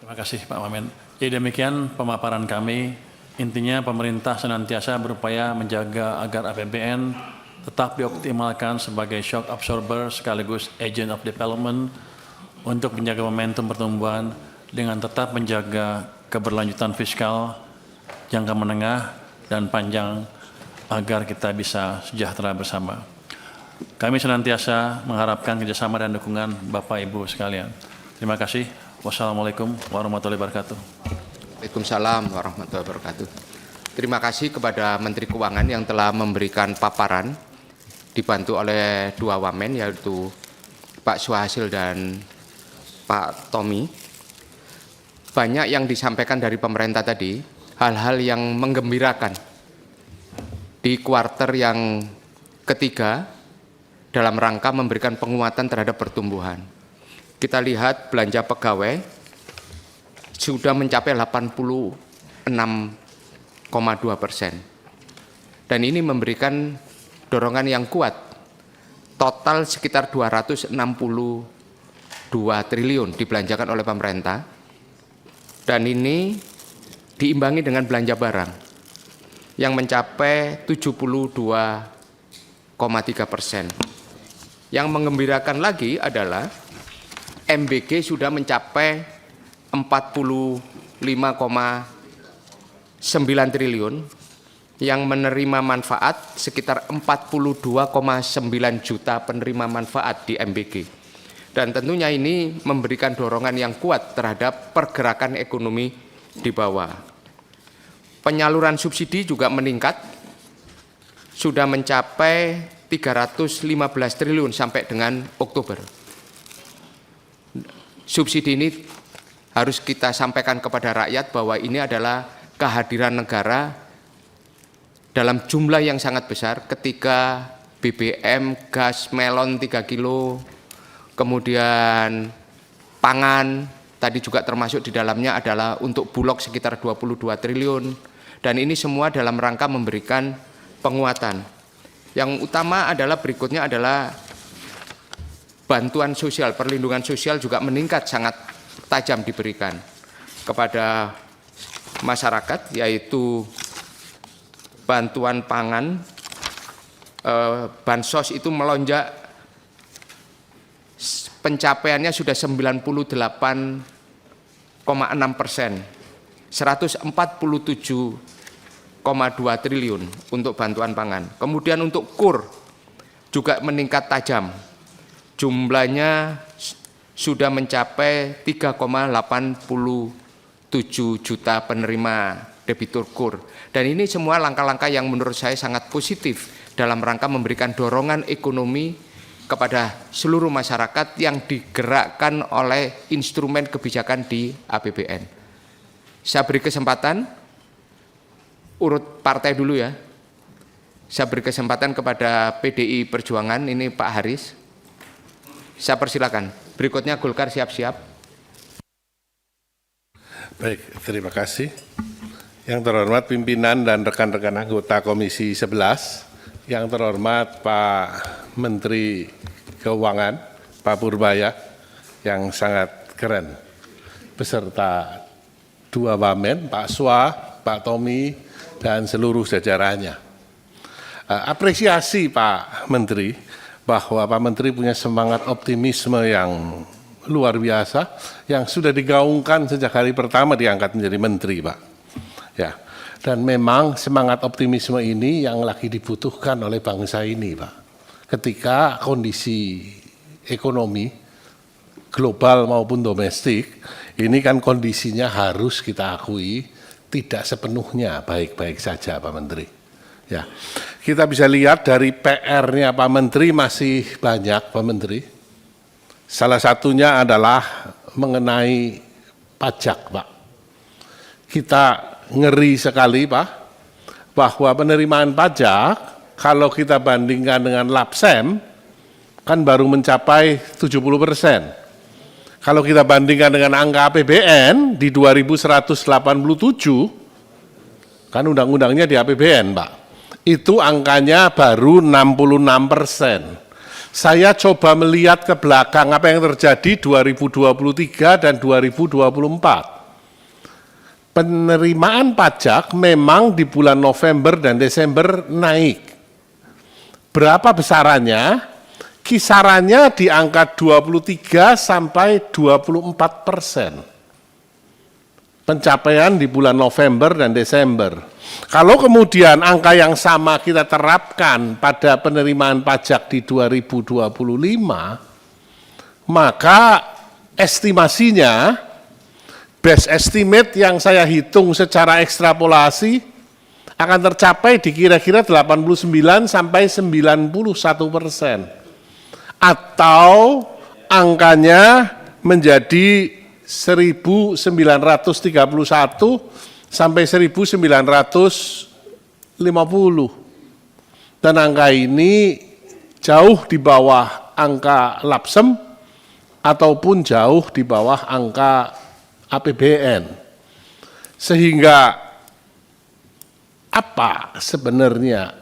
Terima kasih Pak Wamen. Jadi demikian pemaparan kami. Intinya pemerintah senantiasa berupaya menjaga agar APBN tetap dioptimalkan sebagai shock absorber sekaligus agent of development untuk menjaga momentum pertumbuhan dengan tetap menjaga keberlanjutan fiskal jangka menengah dan panjang agar kita bisa sejahtera bersama. Kami senantiasa mengharapkan kerjasama dan dukungan Bapak Ibu sekalian. Terima kasih. Wassalamualaikum warahmatullahi wabarakatuh. Waalaikumsalam warahmatullahi wabarakatuh. Terima kasih kepada Menteri Keuangan yang telah memberikan paparan dibantu oleh dua wamen yaitu Pak Suhasil dan Pak Tommy. Banyak yang disampaikan dari pemerintah tadi, hal-hal yang menggembirakan di kuarter yang ketiga dalam rangka memberikan penguatan terhadap pertumbuhan. Kita lihat belanja pegawai sudah mencapai 86,2%. Dan ini memberikan dorongan yang kuat. Total sekitar 262 triliun dibelanjakan oleh pemerintah. Dan ini diimbangi dengan belanja barang yang mencapai 72,3%. Yang menggembirakan lagi adalah MBG sudah mencapai 45,9 triliun yang menerima manfaat sekitar 42,9 juta penerima manfaat di MBG. Dan tentunya ini memberikan dorongan yang kuat terhadap pergerakan ekonomi di bawah. Penyaluran subsidi juga meningkat, sudah mencapai 315 triliun sampai dengan Oktober. Subsidi ini harus kita sampaikan kepada rakyat bahwa ini adalah kehadiran negara dalam jumlah yang sangat besar ketika BBM, gas melon 3 kilo, kemudian pangan, tadi juga termasuk di dalamnya adalah untuk Bulog sekitar 22 triliun, dan ini semua dalam rangka memberikan penguatan. Yang utama adalah berikutnya adalah bantuan sosial, perlindungan sosial juga meningkat sangat tajam diberikan kepada masyarakat, yaitu bantuan pangan, bansos itu melonjak, pencapaiannya sudah 98,6%, 147,2 triliun untuk bantuan pangan. Kemudian untuk KUR juga meningkat tajam. Jumlahnya sudah mencapai 3,87 juta penerima debitur KUR. Dan ini semua langkah-langkah yang menurut saya sangat positif dalam rangka memberikan dorongan ekonomi kepada seluruh masyarakat yang digerakkan oleh instrumen kebijakan di APBN. Saya beri kesempatan urut partai dulu ya. Saya beri kesempatan kepada PDI Perjuangan, ini Pak Haris. Saya persilakan. Berikutnya Golkar siap-siap. Baik, terima kasih. Yang terhormat pimpinan dan rekan-rekan anggota Komisi 11, yang terhormat Pak Menteri Keuangan, Pak Purbaya, yang sangat keren, beserta dua wamen, Pak Swa, Pak Tommy, dan seluruh jajarannya. Apresiasi Pak Menteri, bahwa Pak Menteri punya semangat optimisme yang luar biasa, yang sudah digaungkan sejak hari pertama diangkat menjadi Menteri, Pak. Ya, dan memang semangat optimisme ini yang lagi dibutuhkan oleh bangsa ini, Pak. Ketika kondisi ekonomi global maupun domestik, ini kan kondisinya harus kita akui tidak sepenuhnya baik-baik saja, Pak Menteri. Ya, kita bisa lihat dari PR-nya Pak Menteri masih banyak, Pak Menteri. Salah satunya adalah mengenai pajak, Pak. Kita ngeri sekali, Pak, bahwa penerimaan pajak kalau kita bandingkan dengan Lapsem kan baru mencapai 70%. Kalau kita bandingkan dengan angka APBN di 2187, kan undang-undangnya di APBN, Pak, itu angkanya baru 66%. Saya coba melihat ke belakang apa yang terjadi 2023 dan 2024. penerimaan pajak memang di bulan November dan Desember naik. Berapa besarannya? Kisarannya di angka 23 sampai 24%. Pencapaian di bulan November dan Desember. Kalau kemudian angka yang sama kita terapkan pada penerimaan pajak di 2025, maka estimasinya, best estimate yang saya hitung secara ekstrapolasi akan tercapai di kira-kira 89 sampai 91%. Atau angkanya menjadi 1.931 sampai 1.950. Dan angka ini jauh di bawah angka LAPSEM ataupun jauh di bawah angka APBN. Sehingga apa sebenarnya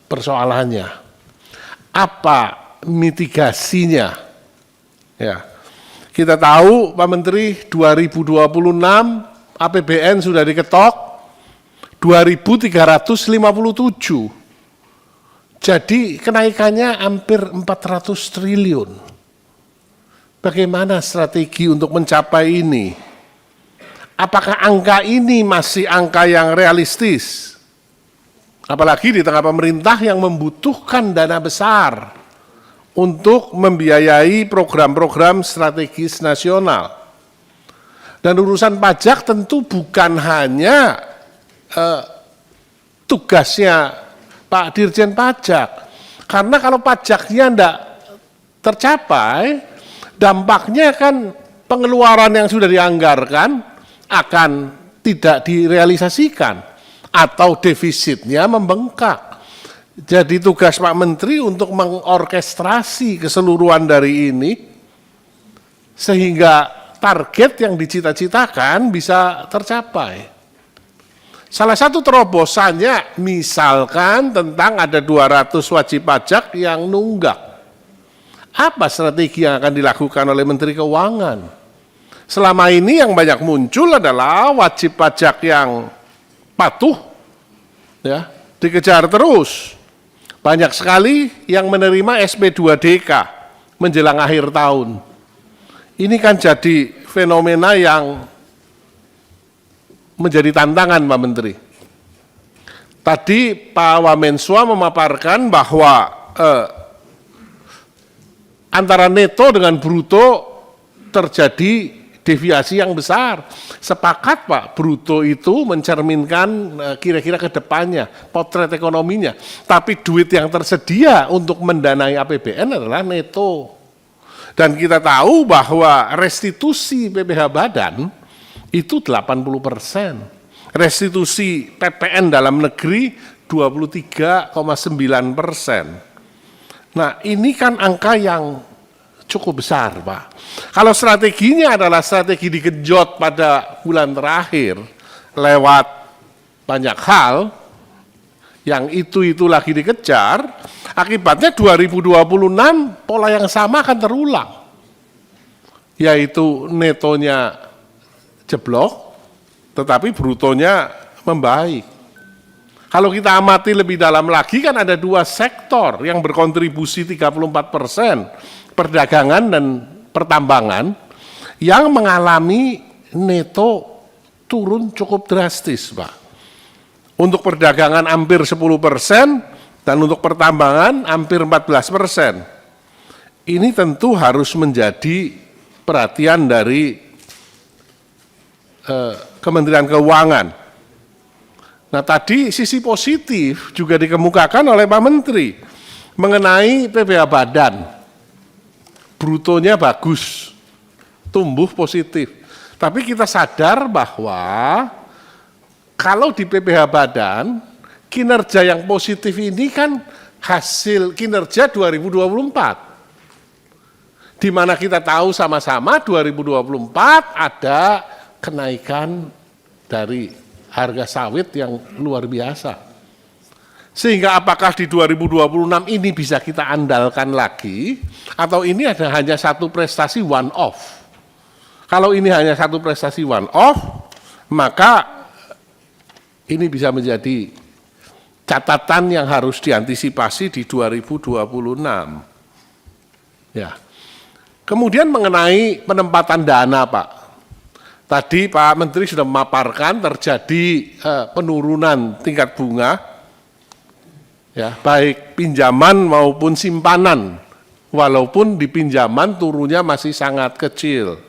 persoalannya? Apa mitigasinya? Ya. Kita tahu Pak Menteri 2026 APBN sudah diketok 2.357. Jadi kenaikannya hampir 400 triliun. Bagaimana strategi untuk mencapai ini? Apakah angka ini masih angka yang realistis? Apalagi di tengah pemerintah yang membutuhkan dana besar untuk membiayai program-program strategis nasional. Dan urusan pajak tentu bukan hanya tugasnya Pak Dirjen Pajak. Karena kalau pajaknya tidak tercapai, dampaknya kan pengeluaran yang sudah dianggarkan akan tidak direalisasikan atau defisitnya membengkak. Jadi tugas Pak Menteri untuk mengorkestrasi keseluruhan dari ini sehingga target yang dicita-citakan bisa tercapai. Salah satu terobosannya misalkan tentang ada 200 wajib pajak yang nunggak. Apa strategi yang akan dilakukan oleh Menteri Keuangan? Selama ini yang banyak muncul adalah wajib pajak yang patuh, ya, dikejar terus. Banyak sekali yang menerima SP2DK menjelang akhir tahun. Ini kan jadi fenomena yang menjadi tantangan Pak Menteri. Tadi Pak Wamenswa memaparkan bahwa antara neto dengan bruto terjadi deviasi yang besar. Sepakat Pak, bruto itu mencerminkan kira-kira ke depannya, potret ekonominya. Tapi duit yang tersedia untuk mendanai APBN adalah neto. Dan kita tahu bahwa restitusi PPh Badan itu 80%. Restitusi PPN dalam negeri 23,9%. Nah ini kan angka yang cukup besar Pak. Kalau strateginya adalah strategi digenjot pada bulan terakhir lewat banyak hal yang itu lagi dikejar, akibatnya 2026 pola yang sama akan terulang. Yaitu netonya jeblok, tetapi brutonya membaik. Kalau kita amati lebih dalam lagi kan ada dua sektor yang berkontribusi 34%. Perdagangan dan pertambangan yang mengalami neto turun cukup drastis, Pak. Untuk perdagangan hampir 10% dan untuk pertambangan hampir 14%. Ini tentu harus menjadi perhatian dari Kementerian Keuangan. Nah tadi sisi positif juga dikemukakan oleh Pak Menteri mengenai PPh Badan. Brutonya bagus, tumbuh positif. Tapi kita sadar bahwa kalau di PPh Badan, kinerja yang positif ini kan hasil kinerja 2024. Di mana kita tahu sama-sama 2024 ada kenaikan dari harga sawit yang luar biasa. Sehingga apakah di 2026 ini bisa kita andalkan lagi, atau ini ada hanya satu prestasi one off? Kalau ini hanya satu prestasi one off, maka ini bisa menjadi catatan yang harus diantisipasi di 2026. Ya. Kemudian mengenai penempatan dana, Pak. Tadi Pak Menteri sudah memaparkan terjadi penurunan tingkat bunga, ya, baik pinjaman maupun simpanan, walaupun di pinjaman turunnya masih sangat kecil.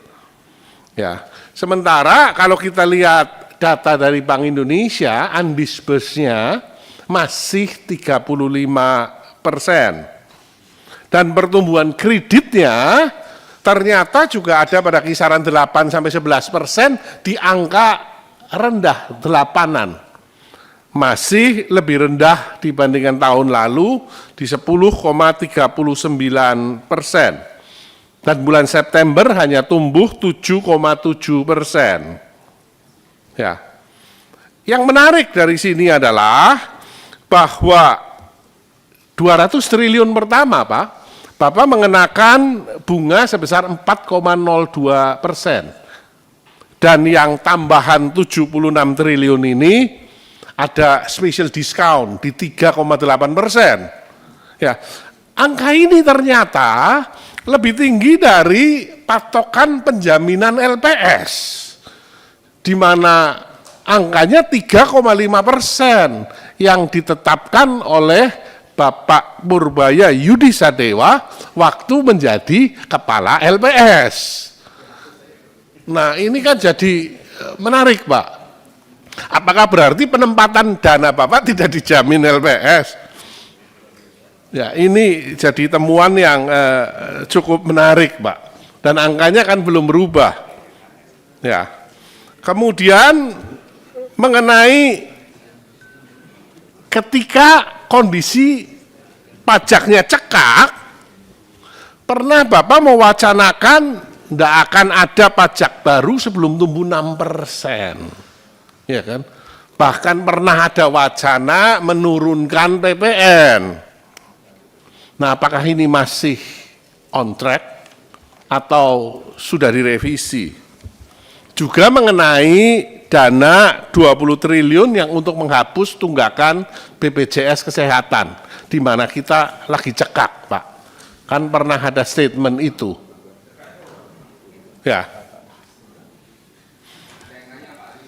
Ya. Sementara kalau kita lihat data dari Bank Indonesia, undisbursed-nya masih 35%. Dan pertumbuhan kreditnya ternyata juga ada pada kisaran 8-11% di angka rendah 8-an. Masih lebih rendah dibandingkan tahun lalu di 10,39%. Dan bulan September hanya tumbuh 7,7%. Ya. Yang menarik dari sini adalah bahwa 200 triliun pertama, Pak, Bapak mengenakan bunga sebesar 4,02%. Dan yang tambahan 76 triliun ini ada special discount di 3,8%. Ya, angka ini ternyata lebih tinggi dari patokan penjaminan LPS, di mana angkanya 3,5% yang ditetapkan oleh Bapak Purbaya Yudi Sadewa waktu menjadi kepala LPS. Nah, ini kan jadi menarik, Pak. Apakah berarti penempatan dana Bapak tidak dijamin LPS? Ya, ini jadi temuan yang cukup menarik, Pak. Dan angkanya kan belum berubah. Ya. Kemudian mengenai ketika kondisi pajaknya cekak, pernah Bapak mewacanakan tidak akan ada pajak baru sebelum tumbuh 6%. Ya kan? Bahkan pernah ada wacana menurunkan PPN. Nah, apakah ini masih on track atau sudah direvisi? Juga mengenai dana 20 triliun yang untuk menghapus tunggakan BPJS Kesehatan, di mana kita lagi cekak, Pak. Kan pernah ada statement itu. Ya.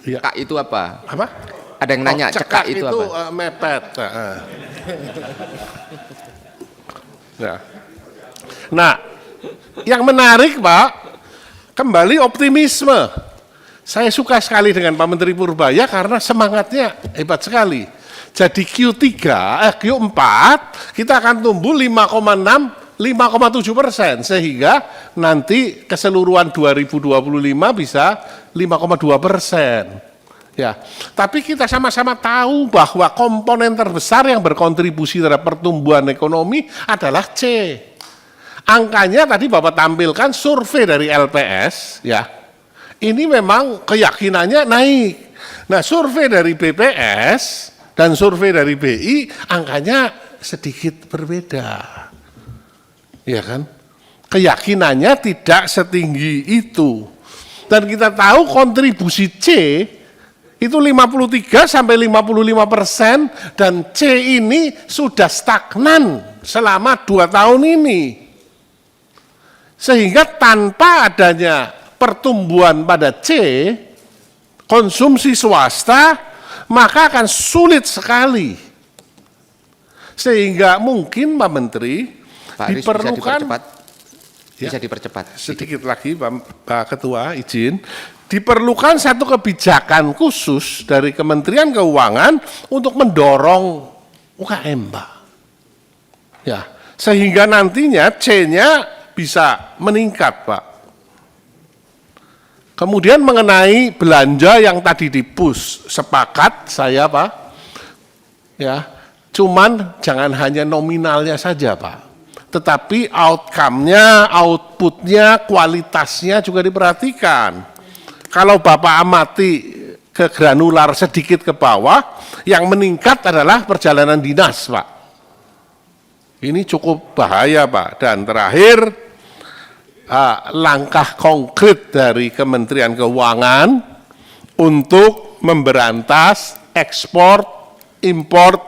Cekak itu apa? Apa? Ada yang nanya, cekak itu apa? Mepet. Ya. Nah, yang menarik, Pak, kembali optimisme. Saya suka sekali dengan Pak Menteri Purbaya karena semangatnya hebat sekali. Jadi Q4 kita akan tumbuh 5,7%, sehingga nanti keseluruhan 2025 bisa 5,2%. Ya, tapi kita sama-sama tahu bahwa komponen terbesar yang berkontribusi terhadap pertumbuhan ekonomi adalah C. Angkanya tadi Bapak tampilkan survei dari LPS, ya. Ini memang keyakinannya naik. Nah, survei dari BPS dan survei dari BI angkanya sedikit berbeda. Ya kan? Keyakinannya tidak setinggi itu. Dan kita tahu kontribusi C itu 53-55% dan C ini sudah stagnan selama 2 tahun ini. Sehingga tanpa adanya pertumbuhan pada C, konsumsi swasta, maka akan sulit sekali. Sehingga mungkin Pak Menteri Pak Aris, diperlukan, bisa dipercepat. sedikit lagi Pak Ketua izin, diperlukan satu kebijakan khusus dari Kementerian Keuangan untuk mendorong UKM, Pak. Ya, sehingga nantinya C-nya bisa meningkat, Pak. Kemudian mengenai belanja yang tadi di-push, sepakat saya, Pak. Ya, cuman jangan hanya nominalnya saja, Pak. Tetapi outcome-nya, output-nya, kualitasnya juga diperhatikan. Kalau Bapak amati ke granular sedikit ke bawah, yang meningkat adalah perjalanan dinas, Pak. Ini cukup bahaya, Pak. Dan terakhir, langkah konkret dari Kementerian Keuangan untuk memberantas ekspor impor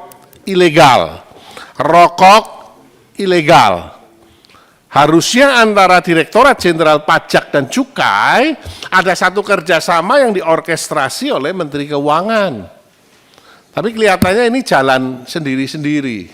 ilegal, rokok ilegal. Harusnya antara Direktorat Jenderal Pajak dan Cukai ada satu kerjasama yang diorkestrasi oleh Menteri Keuangan. Tapi kelihatannya ini jalan sendiri-sendiri.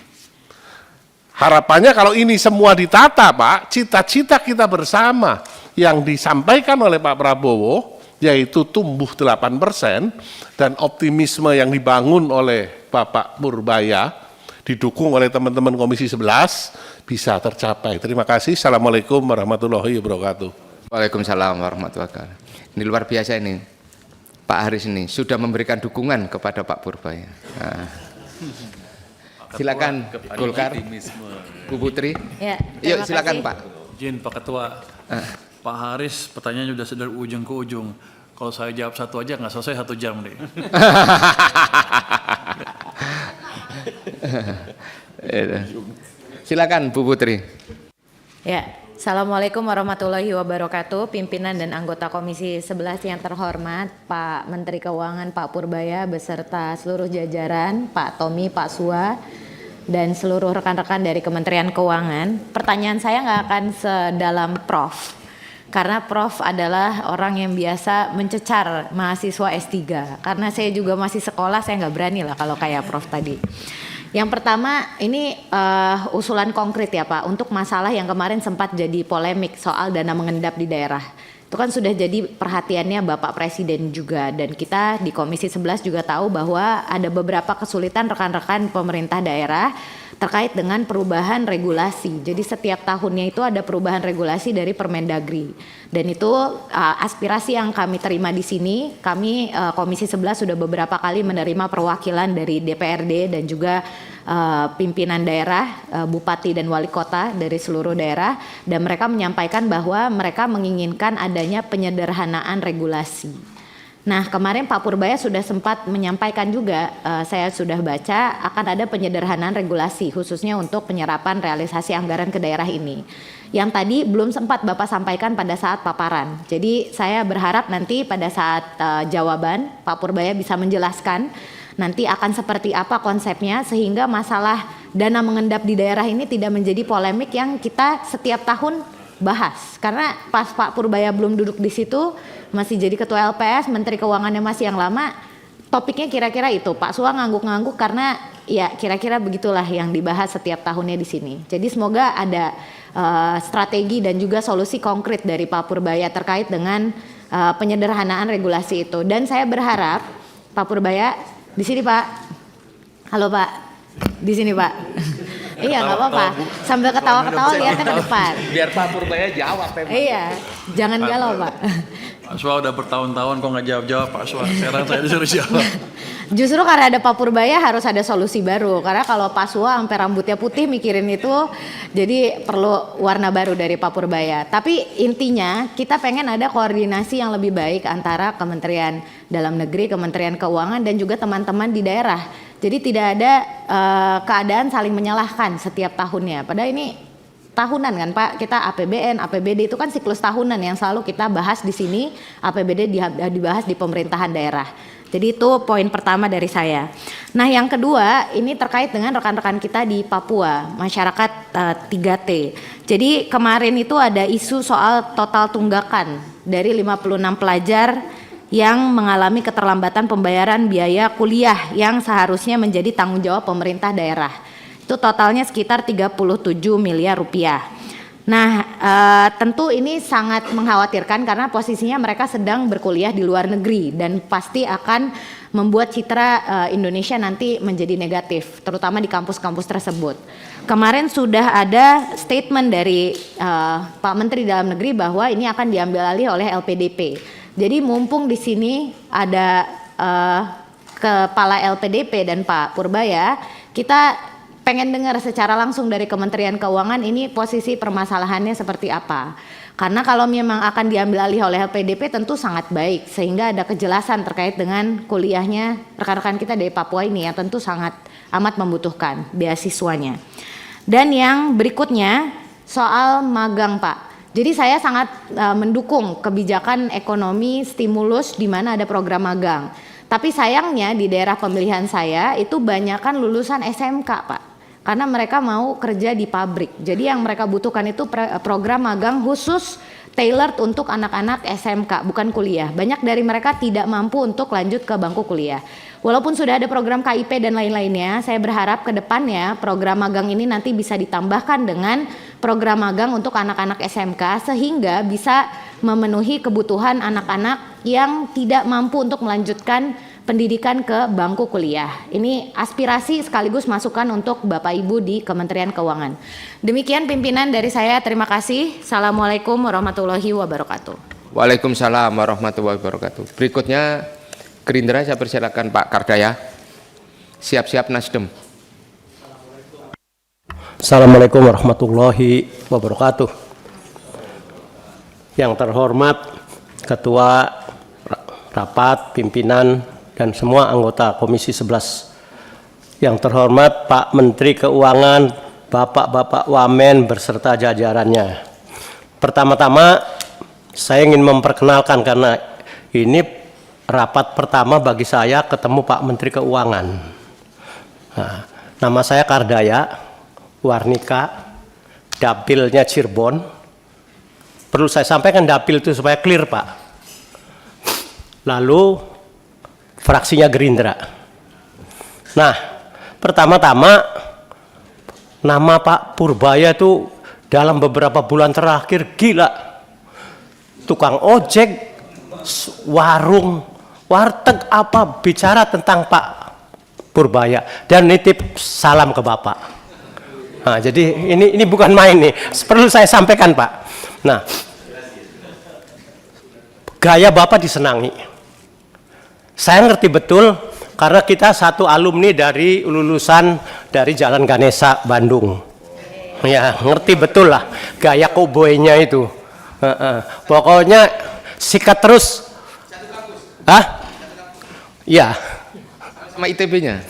Harapannya kalau ini semua ditata, Pak, cita-cita kita bersama yang disampaikan oleh Pak Prabowo, yaitu tumbuh 8% dan optimisme yang dibangun oleh Bapak Purbaya, didukung oleh teman-teman Komisi 11, bisa tercapai. Terima kasih. Assalamualaikum warahmatullahi wabarakatuh. Waalaikumsalam warahmatullahi wabarakatuh. Ini luar biasa ini. Pak Haris ini sudah memberikan dukungan kepada Pak Purbaya. Nah. Silakan Golkar, Bu Putri. Ya, Yuk silakan kasih. Pak. Izin Pak Ketua, Pak Haris pertanyaannya sudah dari ujung ke ujung. Kalau saya jawab satu aja nggak selesai 1 jam deh. Silakan Bu Putri. Ya, Assalamualaikum warahmatullahi wabarakatuh. Pimpinan dan anggota Komisi 11 yang terhormat, Pak Menteri Keuangan Pak Purbaya beserta seluruh jajaran, Pak Tommy, Pak Sua, dan seluruh rekan-rekan dari Kementerian Keuangan. Pertanyaan saya nggak akan sedalam Prof. Karena Prof adalah orang yang biasa mencecar mahasiswa S3. Karena saya juga masih sekolah, saya nggak berani lah kalau kayak Prof tadi. Yang pertama ini usulan konkret ya Pak, untuk masalah yang kemarin sempat jadi polemik soal dana mengendap di daerah. Itu kan sudah jadi perhatiannya Bapak Presiden juga, dan kita di Komisi 11 juga tahu bahwa ada beberapa kesulitan rekan-rekan pemerintah daerah terkait dengan perubahan regulasi. Jadi setiap tahunnya itu ada perubahan regulasi dari Permendagri. Dan itu aspirasi yang kami terima di sini. Kami Komisi 11 sudah beberapa kali menerima perwakilan dari DPRD dan juga pimpinan daerah, bupati dan wali kota dari seluruh daerah, dan mereka menyampaikan bahwa mereka menginginkan adanya penyederhanaan regulasi. Nah, kemarin Pak Purbaya sudah sempat menyampaikan juga, saya sudah baca, akan ada penyederhanaan regulasi khususnya untuk penyerapan realisasi anggaran ke daerah ini. Yang tadi belum sempat Bapak sampaikan pada saat paparan. Jadi saya berharap nanti pada saat jawaban Pak Purbaya bisa menjelaskan nanti akan seperti apa konsepnya sehingga masalah dana mengendap di daerah ini tidak menjadi polemik yang kita setiap tahun bahas. Karena pas Pak Purbaya belum duduk di situ, masih jadi ketua LPS, Menteri Keuangannya masih yang lama, topiknya kira-kira itu. Pak Sua ngangguk-ngangguk karena ya kira-kira begitulah yang dibahas setiap tahunnya di sini. Jadi semoga ada strategi dan juga solusi konkret dari Pak Purbaya terkait dengan penyederhanaan regulasi itu. Dan saya berharap Pak Purbaya di sini Pak, halo Pak, di sini Pak. Iya nggak apa-apa, sambil ketawa-ketawa lihatnya ke depan. Biar Pak Purbaya jawab. Iya, jangan galau Pak. Pak Sua udah bertahun-tahun kok nggak jawab-jawab Pak Sua. Sekarang saya disuruh jawab. Justru karena ada Pak Purbaya harus ada solusi baru. Karena kalau Pak Sua sampai rambutnya putih mikirin itu, jadi perlu warna baru dari Pak Purbaya. Tapi intinya kita pengen ada koordinasi yang lebih baik antara Kementerian Dalam Negeri, Kementerian Keuangan dan juga teman-teman di daerah. Jadi tidak ada keadaan saling menyalahkan setiap tahunnya. Padahal ini tahunan kan Pak, kita APBN, APBD itu kan siklus tahunan yang selalu kita bahas di sini, APBD dibahas di pemerintahan daerah. Jadi itu poin pertama dari saya. Nah yang kedua ini terkait dengan rekan-rekan kita di Papua, masyarakat 3T. Jadi kemarin itu ada isu soal total tunggakan dari 56 pelajar yang mengalami keterlambatan pembayaran biaya kuliah yang seharusnya menjadi tanggung jawab pemerintah daerah. Itu totalnya sekitar 37 miliar rupiah. Nah tentu ini sangat mengkhawatirkan karena posisinya mereka sedang berkuliah di luar negeri dan pasti akan membuat citra Indonesia nanti menjadi negatif, terutama di kampus-kampus tersebut. Kemarin sudah ada statement dari Pak Menteri Dalam Negeri bahwa ini akan diambil alih oleh LPDP. Jadi mumpung di sini ada Kepala LPDP dan Pak Purbaya, kita pengen dengar secara langsung dari Kementerian Keuangan ini posisi permasalahannya seperti apa. Karena kalau memang akan diambil alih oleh LPDP tentu sangat baik sehingga ada kejelasan terkait dengan kuliahnya rekan-rekan kita dari Papua ini yang tentu sangat amat membutuhkan beasiswanya. Dan yang berikutnya soal magang Pak. Jadi saya sangat mendukung kebijakan ekonomi stimulus di mana ada program magang. Tapi sayangnya di daerah pemilihan saya itu banyakan lulusan SMK, Pak. Karena mereka mau kerja di pabrik. Jadi yang mereka butuhkan itu program magang khusus tailored untuk anak-anak SMK, bukan kuliah. Banyak dari mereka tidak mampu untuk lanjut ke bangku kuliah. Walaupun sudah ada program KIP dan lain-lainnya, saya berharap ke depannya program magang ini nanti bisa ditambahkan dengan program magang untuk anak-anak SMK sehingga bisa memenuhi kebutuhan anak-anak yang tidak mampu untuk melanjutkan pendidikan ke bangku kuliah. Ini aspirasi sekaligus masukan untuk Bapak Ibu di Kementerian Keuangan. Demikian pimpinan dari saya, terima kasih. Assalamualaikum warahmatullahi wabarakatuh. Waalaikumsalam warahmatullahi wabarakatuh. Berikutnya Gerindra, saya persilakan Pak Kardaya. Siap-siap Nasdem. Assalamualaikum warahmatullahi wabarakatuh. Yang terhormat Ketua Rapat, Pimpinan, dan semua anggota Komisi 11. Yang terhormat Pak Menteri Keuangan, Bapak-Bapak Wamen beserta jajarannya. Pertama-tama saya ingin memperkenalkan karena ini rapat pertama bagi saya ketemu Pak Menteri Keuangan. Nah, nama saya Kardaya Warnika, dapilnya Cirebon. Perlu saya sampaikan dapil itu supaya clear, Pak. Lalu fraksinya Gerindra. Nah, pertama-tama nama Pak Purbaya itu dalam beberapa bulan terakhir gila. Tukang ojek, warung, warteg apa bicara tentang Pak Purbaya dan nitip salam ke Bapak. Nah, jadi ini bukan main nih, perlu saya sampaikan, Pak. Nah, gaya Bapak disenangi. Saya ngerti betul karena kita satu alumni dari lulusan dari Jalan Ganesha Bandung. Ya, ngerti betul lah gaya koboynya itu. Pokoknya sikat terus. Hah? Ya. Sama ITB-nya?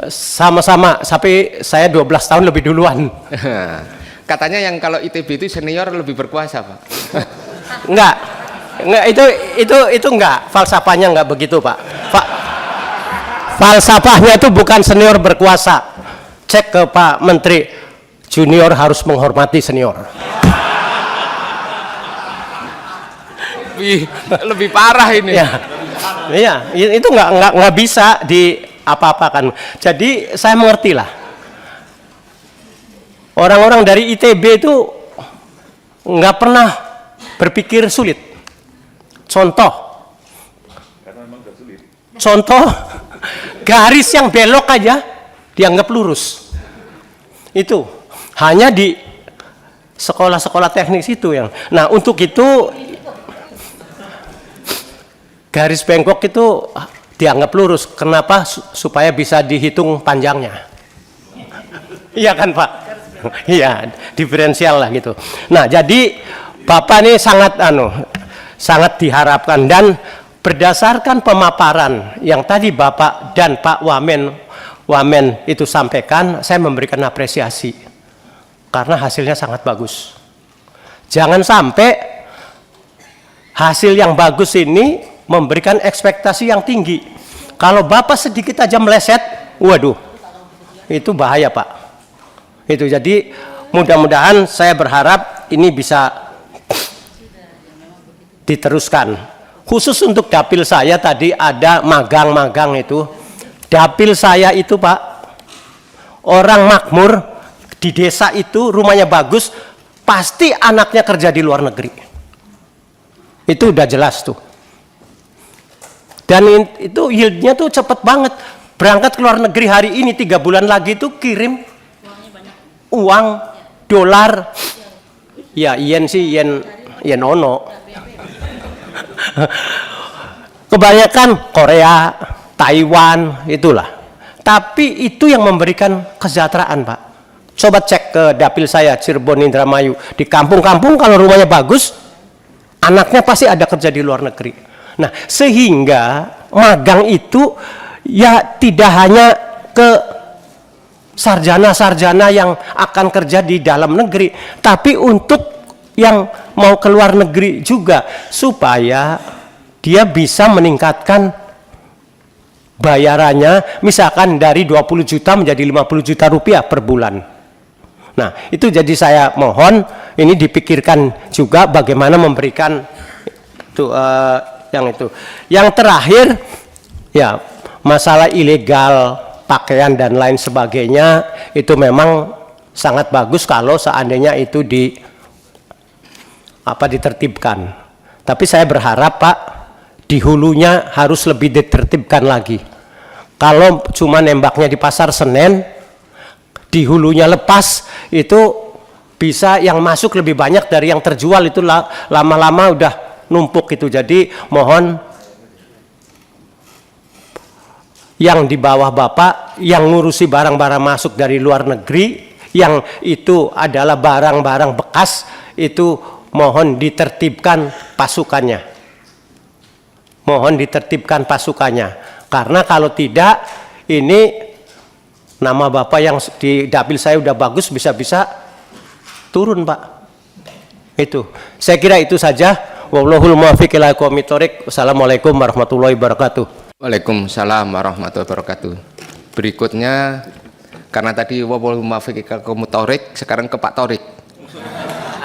Sama-sama, tapi saya 12 tahun lebih duluan. Katanya yang kalau ITB itu senior lebih berkuasa, Pak. Enggak, itu enggak, falsafahnya enggak begitu, Pak. Falsafahnya itu bukan senior berkuasa. Cek ke Pak Menteri, junior harus menghormati senior. Lebih parah ini. Ya. Iya, itu enggak bisa di apa-apakan. Jadi saya mengerti lah. Orang-orang dari ITB itu nggak pernah berpikir sulit. Contoh, garis yang belok aja dianggap lurus. Itu hanya di sekolah-sekolah teknik itu yang. Nah, untuk itu garis bengkok itu dianggap lurus. Kenapa? Supaya bisa dihitung panjangnya. Iya kan, Pak? Iya, diferensial lah gitu. Nah, jadi Bapak ini sangat diharapkan dan berdasarkan pemaparan yang tadi Bapak dan Pak Wamen itu sampaikan, saya memberikan apresiasi karena hasilnya sangat bagus. Jangan sampai hasil yang bagus ini memberikan ekspektasi yang tinggi. Kalau Bapak sedikit aja meleset, waduh, itu bahaya, Pak. Itu jadi mudah-mudahan saya berharap ini bisa diteruskan. Khusus untuk dapil saya tadi ada magang-magang itu. Dapil saya itu, Pak, orang makmur di desa itu rumahnya bagus, pasti anaknya kerja di luar negeri. Itu udah jelas tuh. Dan itu yieldnya tuh cepet banget. Berangkat ke luar negeri hari ini 3 bulan lagi tuh kirim uang dolar. Ya yen sih yen ono. Kebanyakan Korea, Taiwan itulah. Tapi itu yang memberikan kesejahteraan, Pak. Coba cek ke dapil saya Cirebon Indramayu. Di kampung-kampung kalau rumahnya bagus, anaknya pasti ada kerja di luar negeri. Nah, sehingga magang itu ya tidak hanya ke sarjana-sarjana yang akan kerja di dalam negeri, tapi untuk yang mau ke luar negeri juga supaya dia bisa meningkatkan bayarannya misalkan dari 20 juta menjadi 50 juta rupiah per bulan. Nah, itu jadi saya mohon ini dipikirkan juga bagaimana memberikan itu yang itu. Yang terakhir ya masalah ilegal pakaian dan lain sebagainya itu memang sangat bagus kalau seandainya itu ditertibkan. Tapi saya berharap Pak di hulunya harus lebih ditertibkan lagi. Kalau cuma nembaknya di pasar Senen, di hulunya lepas itu bisa yang masuk lebih banyak dari yang terjual, itu lama-lama udah numpuk itu. Jadi mohon yang di bawah Bapak yang ngurusi barang-barang masuk dari luar negeri yang itu adalah barang-barang bekas, itu mohon ditertibkan pasukannya. Mohon ditertibkan pasukannya. Karena kalau tidak ini nama Bapak yang di dapil saya udah bagus bisa-bisa turun Pak. Itu. Saya kira itu saja. Wallahul muwaffiq ila aqwamit thoriq. Wassalamualaikum warahmatullahi wabarakatuh. Waalaikumsalam warahmatullahi wabarakatuh. Berikutnya, karena tadi wallahul muwaffiq ila aqwamit thoriq, sekarang ke Pak Thorik.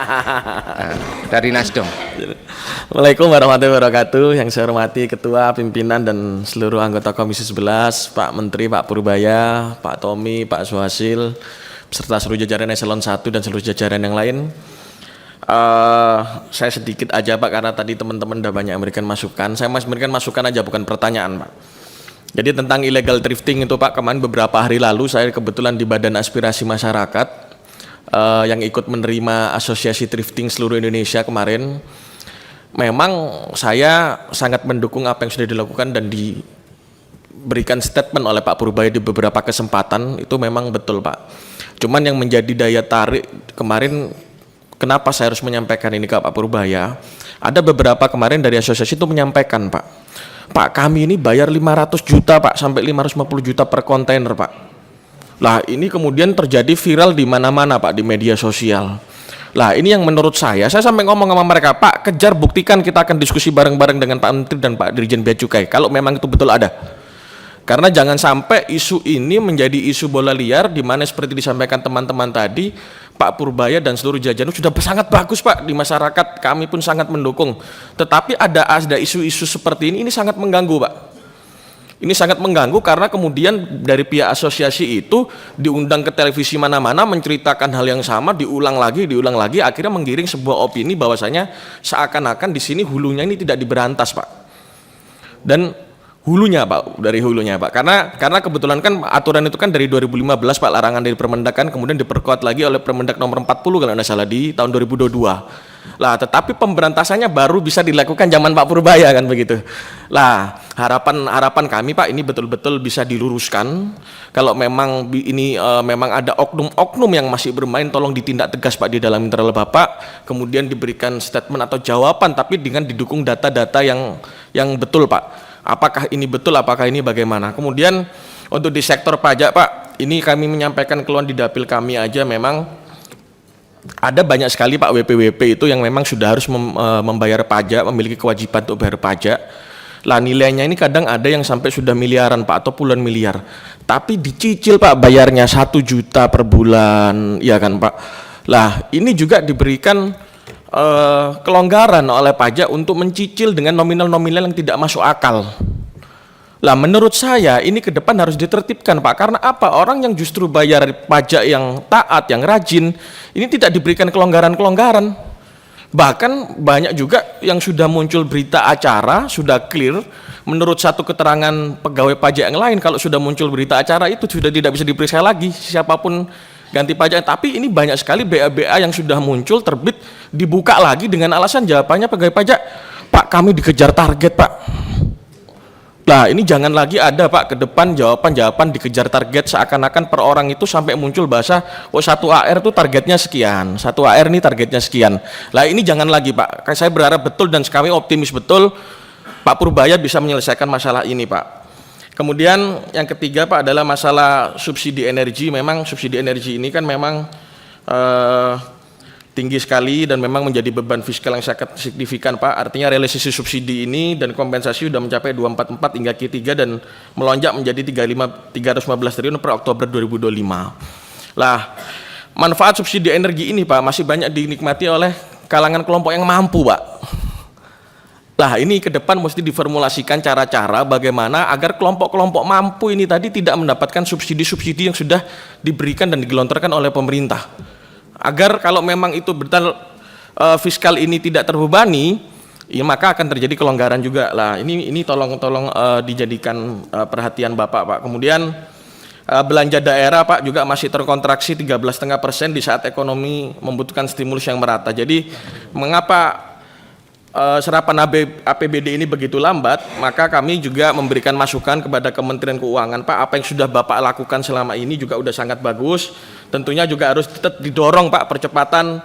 Nah, dari Nasdem. Assalamualaikum warahmatullahi wabarakatuh. Yang saya hormati Ketua, Pimpinan, dan seluruh anggota Komisi 11, Pak Menteri, Pak Purbaya, Pak Tommy, Pak Suhasil, beserta seluruh jajaran Eselon 1 dan seluruh jajaran yang lain. Saya sedikit aja Pak, karena tadi teman-teman udah banyak memberikan masukan. Saya masih memberikan masukan aja, bukan pertanyaan Pak. Jadi tentang illegal thrifting itu Pak, kemarin beberapa hari lalu saya kebetulan di Badan Aspirasi Masyarakat yang ikut menerima Asosiasi Thrifting seluruh Indonesia kemarin. Memang saya sangat mendukung apa yang sudah dilakukan dan diberikan statement oleh Pak Purbaya di beberapa kesempatan, itu memang betul Pak. Cuman yang menjadi daya tarik kemarin, kenapa saya harus menyampaikan ini ke Pak Purbaya? Ada beberapa kemarin dari asosiasi itu menyampaikan Pak kami ini bayar 500 juta Pak sampai 550 juta per kontainer Pak. Lah ini kemudian terjadi viral di mana-mana Pak, di media sosial. Lah ini yang menurut saya sampai ngomong sama mereka, Pak kejar buktikan, kita akan diskusi bareng-bareng dengan Pak Menteri dan Pak Dirjen Bea Cukai kalau memang itu betul ada. Karena jangan sampai isu ini menjadi isu bola liar, di mana seperti disampaikan teman-teman tadi, Pak Purbaya dan seluruh jajaran sudah sangat bagus Pak di masyarakat, kami pun sangat mendukung. Tetapi ada isu-isu seperti ini sangat mengganggu Pak. Ini sangat mengganggu karena kemudian dari pihak asosiasi itu diundang ke televisi mana-mana menceritakan hal yang sama, diulang lagi, akhirnya menggiring sebuah opini bahwasanya seakan-akan di sini hulunya ini tidak diberantas Pak. Dan hulunya Pak, dari hulunya Pak, karena kebetulan kan aturan itu kan dari 2015 Pak, larangan dari Permendak kan kemudian diperkuat lagi oleh Permendak nomor 40 kalau tidak salah di tahun 2022. Lah tetapi pemberantasannya baru bisa dilakukan zaman Pak Purbaya kan begitu. Lah harapan kami Pak ini betul-betul bisa diluruskan. Kalau memang ini memang ada oknum-oknum yang masih bermain, tolong ditindak tegas Pak di dalam internal Bapak, kemudian diberikan statement atau jawaban tapi dengan didukung data-data yang betul Pak. Apakah ini betul, apakah ini bagaimana. Kemudian untuk di sektor pajak Pak, ini kami menyampaikan keluhan di dapil kami aja, memang ada banyak sekali Pak WP-WP itu yang memang sudah harus membayar pajak, memiliki kewajiban untuk bayar pajak. Lah nilainya ini kadang ada yang sampai sudah miliaran Pak, atau puluhan miliar. Tapi dicicil Pak, bayarnya 1 juta per bulan, ya kan Pak. Lah ini juga diberikan kelonggaran oleh pajak untuk mencicil dengan nominal-nominal yang tidak masuk akal. Lah menurut saya ini ke depan harus ditertibkan Pak, karena apa? Orang yang justru bayar pajak yang taat, yang rajin, ini tidak diberikan kelonggaran-kelonggaran. Bahkan banyak juga yang sudah muncul berita acara, sudah clear, menurut satu keterangan pegawai pajak yang lain, kalau sudah muncul berita acara itu sudah tidak bisa diperiksa lagi siapapun ganti pajak. Tapi ini banyak sekali BA-BA yang sudah muncul, terbit, dibuka lagi dengan alasan jawabannya pegawai pajak, Pak kami dikejar target Pak. Nah ini jangan lagi ada Pak ke depan jawaban-jawaban dikejar target, seakan-akan per orang itu sampai muncul bahasa, oh 1 AR itu targetnya sekian, 1 AR ini targetnya sekian. Lah ini jangan lagi Pak, saya berharap betul dan kami optimis betul Pak Purbaya bisa menyelesaikan masalah ini Pak. Kemudian yang ketiga Pak adalah masalah subsidi energi. Memang subsidi energi ini kan memang tinggi sekali dan memang menjadi beban fiskal yang sangat signifikan Pak. Artinya realisasi subsidi ini dan kompensasi sudah mencapai 244 hingga Q3 dan melonjak menjadi 315 triliun per Oktober 2025. Lah, manfaat subsidi energi ini Pak masih banyak dinikmati oleh kalangan kelompok yang mampu Pak. Lah ini ke depan mesti diformulasikan cara-cara bagaimana agar kelompok-kelompok mampu ini tadi tidak mendapatkan subsidi-subsidi yang sudah diberikan dan digelontorkan oleh pemerintah. Agar kalau memang itu betul fiskal ini tidak terbebani, ya maka akan terjadi kelonggaran juga. Lah ini tolong dijadikan perhatian Bapak Pak. Kemudian belanja daerah Pak juga masih terkontraksi 13,5% di saat ekonomi membutuhkan stimulus yang merata. Jadi mengapa serapan APBD ini begitu lambat? Maka kami juga memberikan masukan kepada Kementerian Keuangan, Pak, apa yang sudah Bapak lakukan selama ini juga udah sangat bagus. Tentunya juga harus tetap didorong Pak percepatan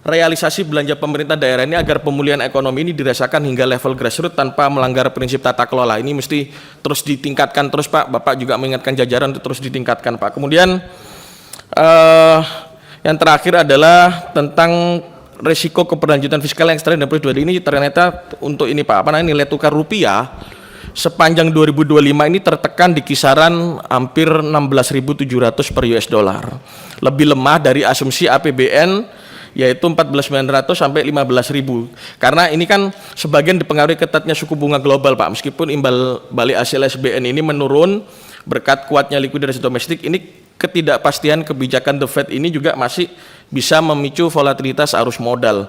realisasi belanja pemerintah daerah ini agar pemulihan ekonomi ini dirasakan hingga level grassroots tanpa melanggar prinsip tata kelola. Ini mesti terus ditingkatkan terus Pak. Bapak juga mengingatkan jajaran untuk terus ditingkatkan Pak. Kemudian yang terakhir adalah tentang risiko keberlanjutan fiskal yang ekstrim dan ini ternyata untuk ini Pak, nilai tukar rupiah sepanjang 2025 ini tertekan di kisaran hampir 16.700 per US dollar. Lebih lemah dari asumsi APBN yaitu 14.900 sampai 15.000. Karena ini kan sebagian dipengaruhi ketatnya suku bunga global Pak. Meskipun imbal balik hasil SBN ini menurun berkat kuatnya likuiditas domestik, ini ketidakpastian kebijakan The Fed ini juga masih bisa memicu volatilitas arus modal.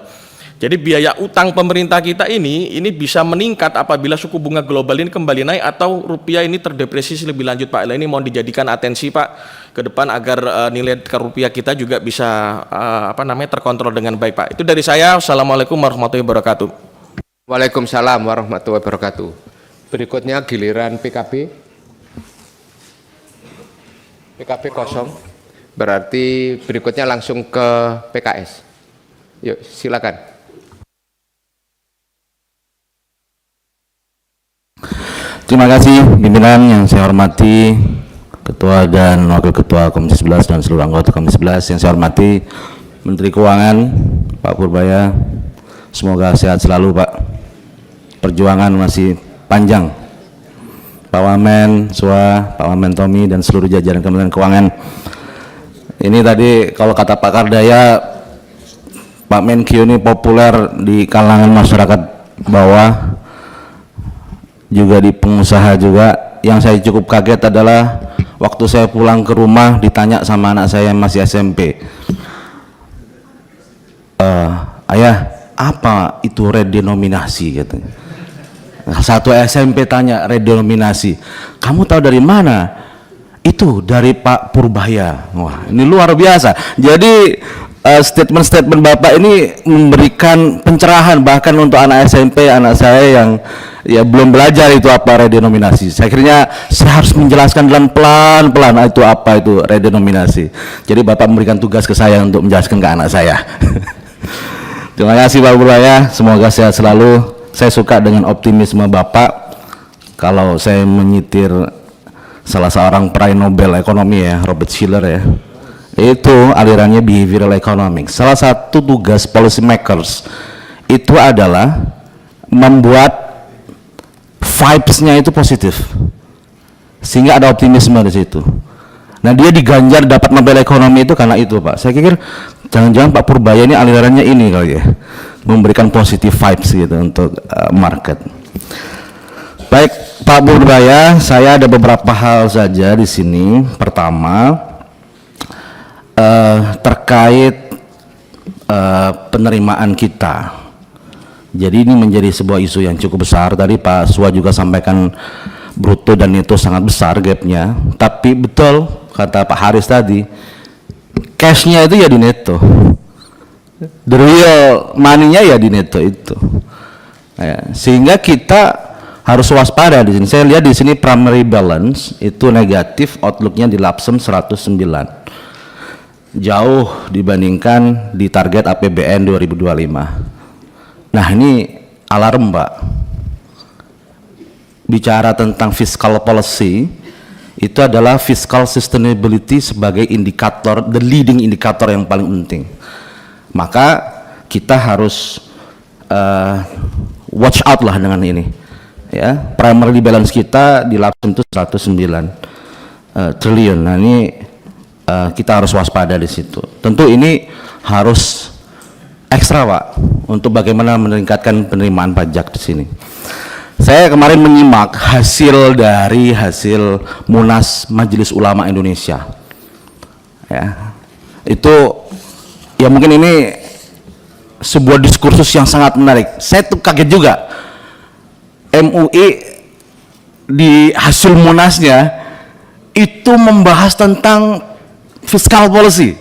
Jadi biaya utang pemerintah kita ini bisa meningkat apabila suku bunga global ini kembali naik atau rupiah ini terdepresiasi lebih lanjut Pak. Ini mohon dijadikan atensi Pak ke depan agar nilai tukar rupiah kita juga bisa terkontrol dengan baik Pak. Itu dari saya. Assalamualaikum warahmatullahi wabarakatuh. Waalaikumsalam warahmatullahi wabarakatuh. Berikutnya giliran PKB. PKB kosong. Berarti berikutnya langsung ke PKS. Yuk, silakan. Terima kasih pimpinan yang saya hormati, Ketua dan Wakil Ketua Komisi 11 dan seluruh anggota Komisi 11 yang saya hormati, Menteri Keuangan Pak Purbaya, semoga sehat selalu Pak. Perjuangan masih panjang. Pak Wamen, Sua, Pak Wamen Tommy dan seluruh jajaran Kementerian Keuangan. Ini tadi kalau kata Pak Kardaya, Pak Menkyu ini populer di kalangan masyarakat bawah, juga di pengusaha juga. Yang saya cukup kaget adalah waktu saya pulang ke rumah ditanya sama anak saya yang masih SMP, ayah apa itu redenominasi katanya. Satu SMP tanya redenominasi, kamu tahu dari mana? Itu dari Pak Purbaya. Wah, ini luar biasa. Jadi statement-statement Bapak ini memberikan pencerahan bahkan untuk anak SMP, anak saya yang ya belum belajar itu apa redenominasi. Saya akhirnya saya harus menjelaskan dengan pelan-pelan itu apa itu redenominasi. Jadi Bapak memberikan tugas ke saya untuk menjelaskan ke anak saya. Terima kasih Pak Purbaya, semoga sehat selalu. Saya suka dengan optimisme Bapak. Kalau saya menyitir salah seorang peraih Nobel ekonomi ya, Robert Shiller ya, itu alirannya behavioral economics. Salah satu tugas policy makers itu adalah membuat vibes-nya itu positif sehingga ada optimisme di situ. Nah, dia diganjar dapat Nobel ekonomi itu karena itu Pak. Saya pikir jangan-jangan Pak Purbaya ini alirannya ini kali ya, memberikan positive vibes gitu untuk market. Baik Pak Purbaya, saya ada beberapa hal saja di sini. Pertama, terkait penerimaan kita. Jadi ini menjadi sebuah isu yang cukup besar. Tadi Pak Sua juga sampaikan bruto dan neto sangat besar gapnya. Tapi betul kata Pak Haris tadi, cashnya itu ya di neto, the real money-nya ya di neto itu. Ya, sehingga kita harus waspada di sini. Saya lihat di sini primary balance itu negatif, outlook-nya di Lapsem 109. Jauh dibandingkan di target APBN 2025. Nah, ini alarm, Pak. Bicara tentang fiscal policy, itu adalah fiscal sustainability sebagai indikator, the leading indikator yang paling penting. Maka kita harus watch out lah dengan ini. Ya, primary balance kita di Lapsem itu 109 triliun. Nah ini kita harus waspada di situ. Tentu ini harus ekstra Pak untuk bagaimana meningkatkan penerimaan pajak di sini. Saya kemarin menyimak hasil Munas Majelis Ulama Indonesia. Ya, itu ya mungkin ini sebuah diskursus yang sangat menarik. Saya tuh kaget juga. MUI di hasil Munasnya itu membahas tentang fiscal policy.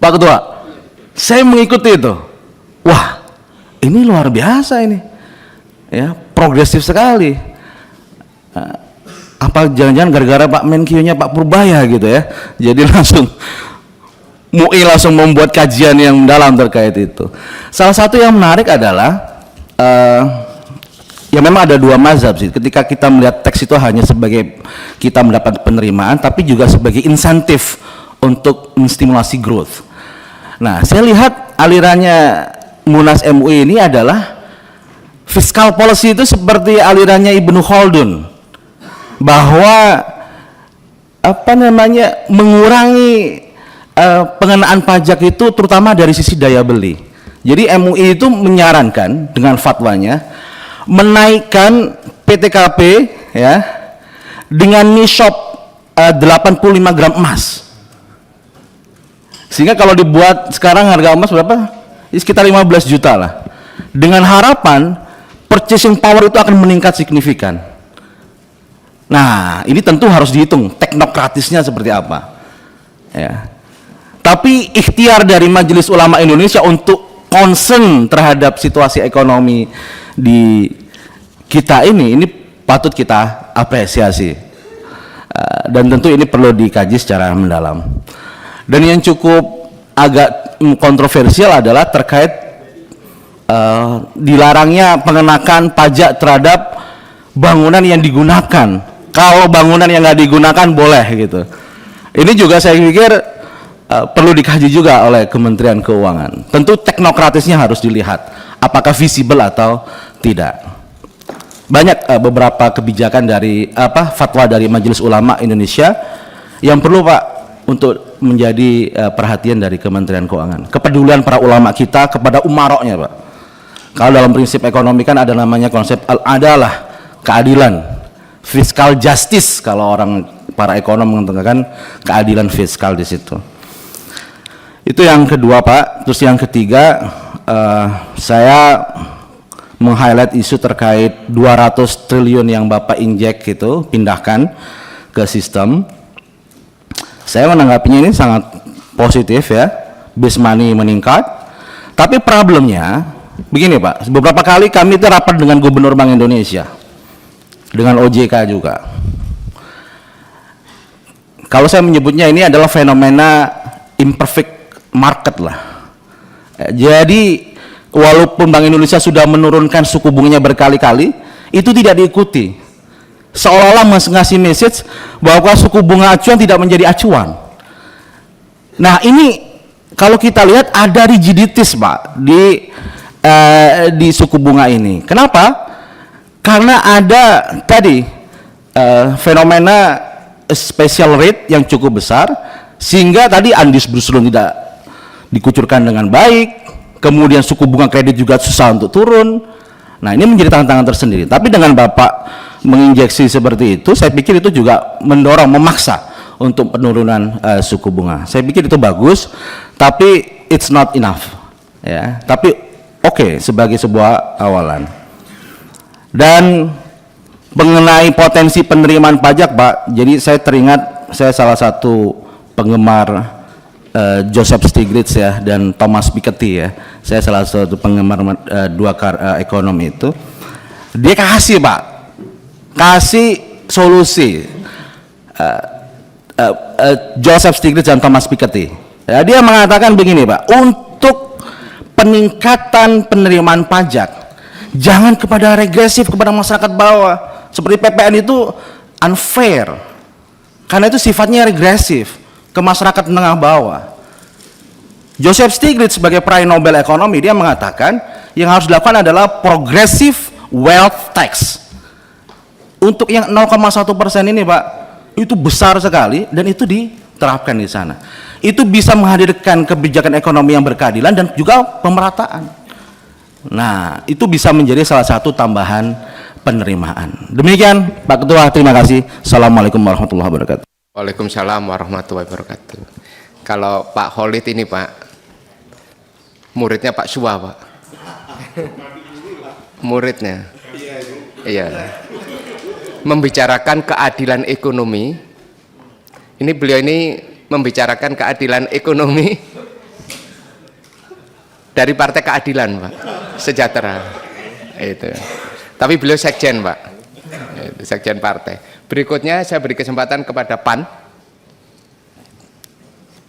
Pak Ketua, saya mengikuti itu. Wah, ini luar biasa ini. Ya, progresif sekali. Apa jangan-jangan gara-gara Pak Menkyu-nya Pak Purbaya gitu ya. Jadi langsung MUI langsung membuat kajian yang mendalam terkait itu. Salah satu yang menarik adalah ya memang ada dua mazhab sih. Ketika kita melihat teks itu hanya sebagai kita mendapat penerimaan, tapi juga sebagai insentif untuk menstimulasi growth. Nah, saya lihat alirannya Munas MUI ini adalah fiscal policy itu seperti alirannya Ibnu Khaldun, bahwa mengurangi pengenaan pajak itu terutama dari sisi daya beli. Jadi MUI itu menyarankan dengan fatwanya menaikkan PTKP ya dengan nishop 85 gram emas. Sehingga kalau dibuat sekarang harga emas berapa? Sekitar 15 juta lah. Dengan harapan purchasing power itu akan meningkat signifikan. Nah, ini tentu harus dihitung teknokratisnya seperti apa. Ya. Tapi ikhtiar dari Majelis Ulama Indonesia untuk concern terhadap situasi ekonomi di kita ini patut kita apresiasi. Dan tentu ini perlu dikaji secara mendalam. Dan yang cukup agak kontroversial adalah terkait dilarangnya pengenakan pajak terhadap bangunan yang digunakan. Kalau bangunan yang nggak digunakan boleh gitu. Ini juga saya pikir perlu dikaji juga oleh Kementerian Keuangan. Tentu teknokratisnya harus dilihat apakah visible atau tidak. Banyak beberapa kebijakan dari fatwa dari Majelis Ulama Indonesia yang perlu Pak untuk menjadi perhatian dari Kementerian Keuangan. Kepedulian para ulama kita kepada umaroknya Pak. Kalau dalam prinsip ekonomi kan ada namanya konsep al-adalah, keadilan, fiscal justice kalau orang para ekonom mengatakan keadilan fiskal di situ. Itu yang kedua Pak. Terus yang ketiga saya meng-highlight isu terkait 200 triliun yang Bapak injek gitu, pindahkan ke sistem. Saya menanggapinya ini sangat positif ya, base money meningkat. Tapi problemnya begini Pak, beberapa kali kami itu rapat dengan Gubernur Bank Indonesia, dengan OJK juga. Kalau saya menyebutnya ini adalah fenomena imperfect market lah. Jadi walaupun Bank Indonesia sudah menurunkan suku bunganya berkali-kali, itu tidak diikuti. Seolah-olah ngasih message bahwa suku bunga acuan tidak menjadi acuan. Nah ini kalau kita lihat ada rigiditas Pak di suku bunga ini. Kenapa? Karena ada tadi fenomena special rate yang cukup besar, sehingga tadi Andis Brusulun tidak dikucurkan dengan baik, kemudian suku bunga kredit juga susah untuk turun. Nah ini menjadi tantangan tersendiri. Tapi dengan Bapak menginjeksi seperti itu, saya pikir itu juga mendorong, memaksa untuk penurunan suku bunga. Saya pikir itu bagus, tapi it's not enough. Ya, tapi oke, sebagai sebuah awalan. Dan mengenai potensi penerimaan pajak Pak, jadi saya teringat, saya salah satu penggemar Joseph Stiglitz ya dan Thomas Piketty ya. Saya salah satu penggemar dua ekonomi itu. Dia kasih Pak, kasih solusi Joseph Stiglitz dan Thomas Piketty. Ya, dia mengatakan begini Pak, untuk peningkatan penerimaan pajak jangan kepada regresif kepada masyarakat bawah. Seperti PPN itu unfair, karena itu sifatnya regresif ke masyarakat menengah bawah. Joseph Stiglitz sebagai peraih Nobel Ekonomi, dia mengatakan yang harus dilakukan adalah progressive wealth tax. Untuk yang 0,1% ini Pak, itu besar sekali dan itu diterapkan di sana. Itu bisa menghadirkan kebijakan ekonomi yang berkeadilan dan juga pemerataan. Nah, itu bisa menjadi salah satu tambahan penerimaan. Demikian Pak Ketua, terima kasih. Assalamualaikum warahmatullahi wabarakatuh. Waalaikumsalam warahmatullahi wabarakatuh. Kalau Pak Khalid ini Pak, muridnya Pak Suwa Pak. Muridnya. Iya. Membicarakan keadilan ekonomi. Ini beliau ini membicarakan keadilan ekonomi dari Partai Keadilan Pak, Sejahtera. Itu. Tapi beliau sekjen Pak. Itu, sekjen partai. Berikutnya saya beri kesempatan kepada PAN.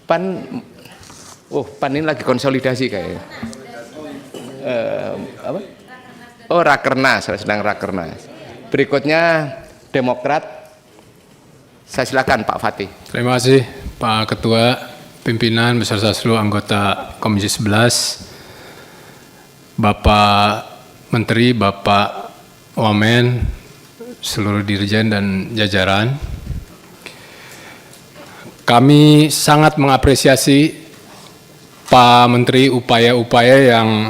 PAN ini lagi konsolidasi kayaknya. Apa? Oh, Rakernas, sedang Rakernas. Berikutnya Demokrat. Saya silakan Pak Fatih. Terima kasih Pak Ketua, pimpinan beserta seluruh anggota Komisi 11, Bapak Menteri, Bapak Wamen, seluruh dirjen dan jajaran. Kami sangat mengapresiasi Pak Menteri upaya-upaya yang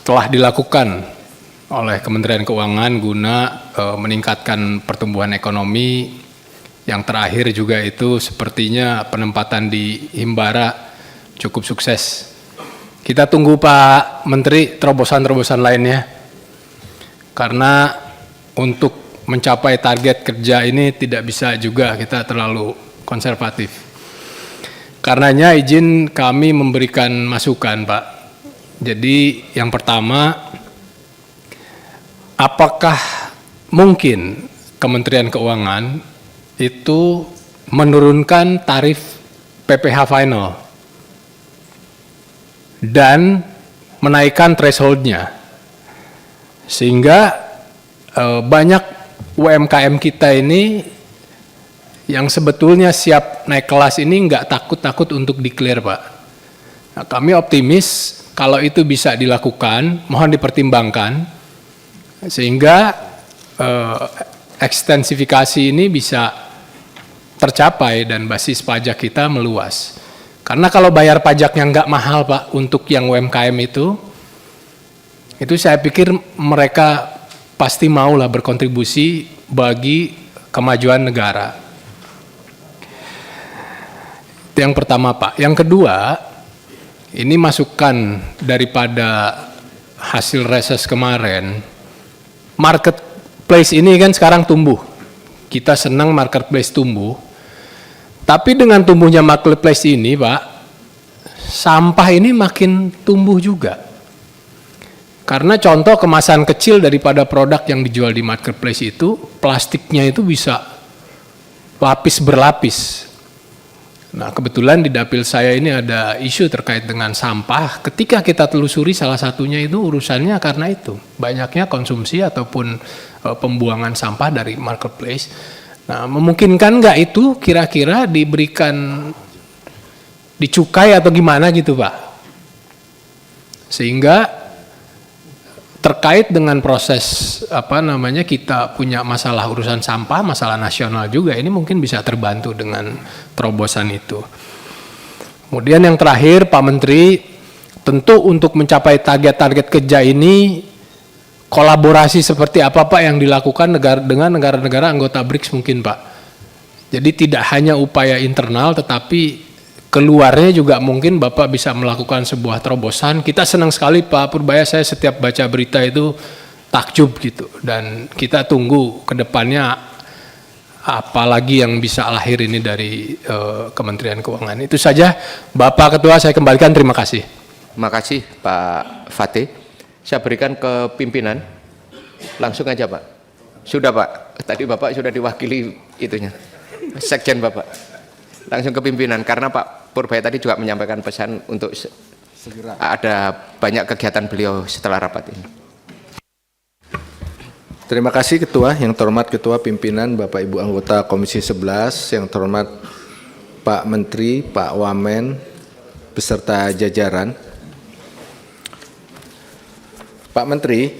telah dilakukan oleh Kementerian Keuangan guna meningkatkan pertumbuhan ekonomi. Yang terakhir juga itu sepertinya penempatan di Himbara cukup sukses. Kita tunggu Pak Menteri terobosan-terobosan lainnya. Karena untuk mencapai target kerja ini tidak bisa juga kita terlalu konservatif. Karenanya izin kami memberikan masukan Pak. Jadi yang pertama, apakah mungkin Kementerian Keuangan itu menurunkan tarif PPh final dan menaikkan thresholdnya sehingga banyak UMKM kita ini yang sebetulnya siap naik kelas ini nggak takut-takut untuk declare Pak. Nah, kami optimis kalau itu bisa dilakukan, mohon dipertimbangkan sehingga ekstensifikasi ini bisa tercapai dan basis pajak kita meluas. Karena kalau bayar pajak yang nggak mahal Pak untuk yang UMKM itu saya pikir mereka pasti maulah berkontribusi bagi kemajuan negara. Itu yang pertama Pak. Yang kedua, ini masukan daripada hasil reses kemarin. Marketplace ini kan sekarang tumbuh. Kita senang marketplace tumbuh. Tapi dengan tumbuhnya marketplace ini, Pak, sampah ini makin tumbuh juga. Karena contoh kemasan kecil daripada produk yang dijual di marketplace itu, plastiknya itu bisa lapis berlapis. Nah, kebetulan di dapil saya ini ada isu terkait dengan sampah. Ketika kita telusuri salah satunya itu urusannya karena itu. Banyaknya konsumsi ataupun pembuangan sampah dari marketplace. Nah, memungkinkan nggak itu kira-kira diberikan dicukai atau gimana gitu Pak? Sehingga terkait dengan proses kita punya masalah urusan sampah, masalah nasional juga, ini mungkin bisa terbantu dengan terobosan itu. Kemudian yang terakhir Pak Menteri, tentu untuk mencapai target-target kerja ini kolaborasi seperti apa Pak yang dilakukan dengan negara-negara anggota BRICS mungkin Pak. Jadi tidak hanya upaya internal tetapi keluarnya juga mungkin Bapak bisa melakukan sebuah terobosan. Kita senang sekali Pak Purbaya, saya setiap baca berita itu takjub gitu. Dan kita tunggu ke depannya apalagi yang bisa lahir ini dari Kementerian Keuangan. Itu saja Bapak Ketua, saya kembalikan, terima kasih. Terima kasih Pak Fatih. Saya berikan ke pimpinan. Langsung aja Pak. Sudah Pak, tadi Bapak sudah diwakili itunya. Sekjen Bapak. Langsung ke pimpinan, karena Pak Purbaya tadi juga menyampaikan pesan untuk segera ada banyak kegiatan beliau setelah rapat ini. Terima kasih Ketua, yang terhormat Ketua Pimpinan, Bapak Ibu anggota Komisi 11, yang terhormat Pak Menteri, Pak Wamen, beserta jajaran. Pak Menteri,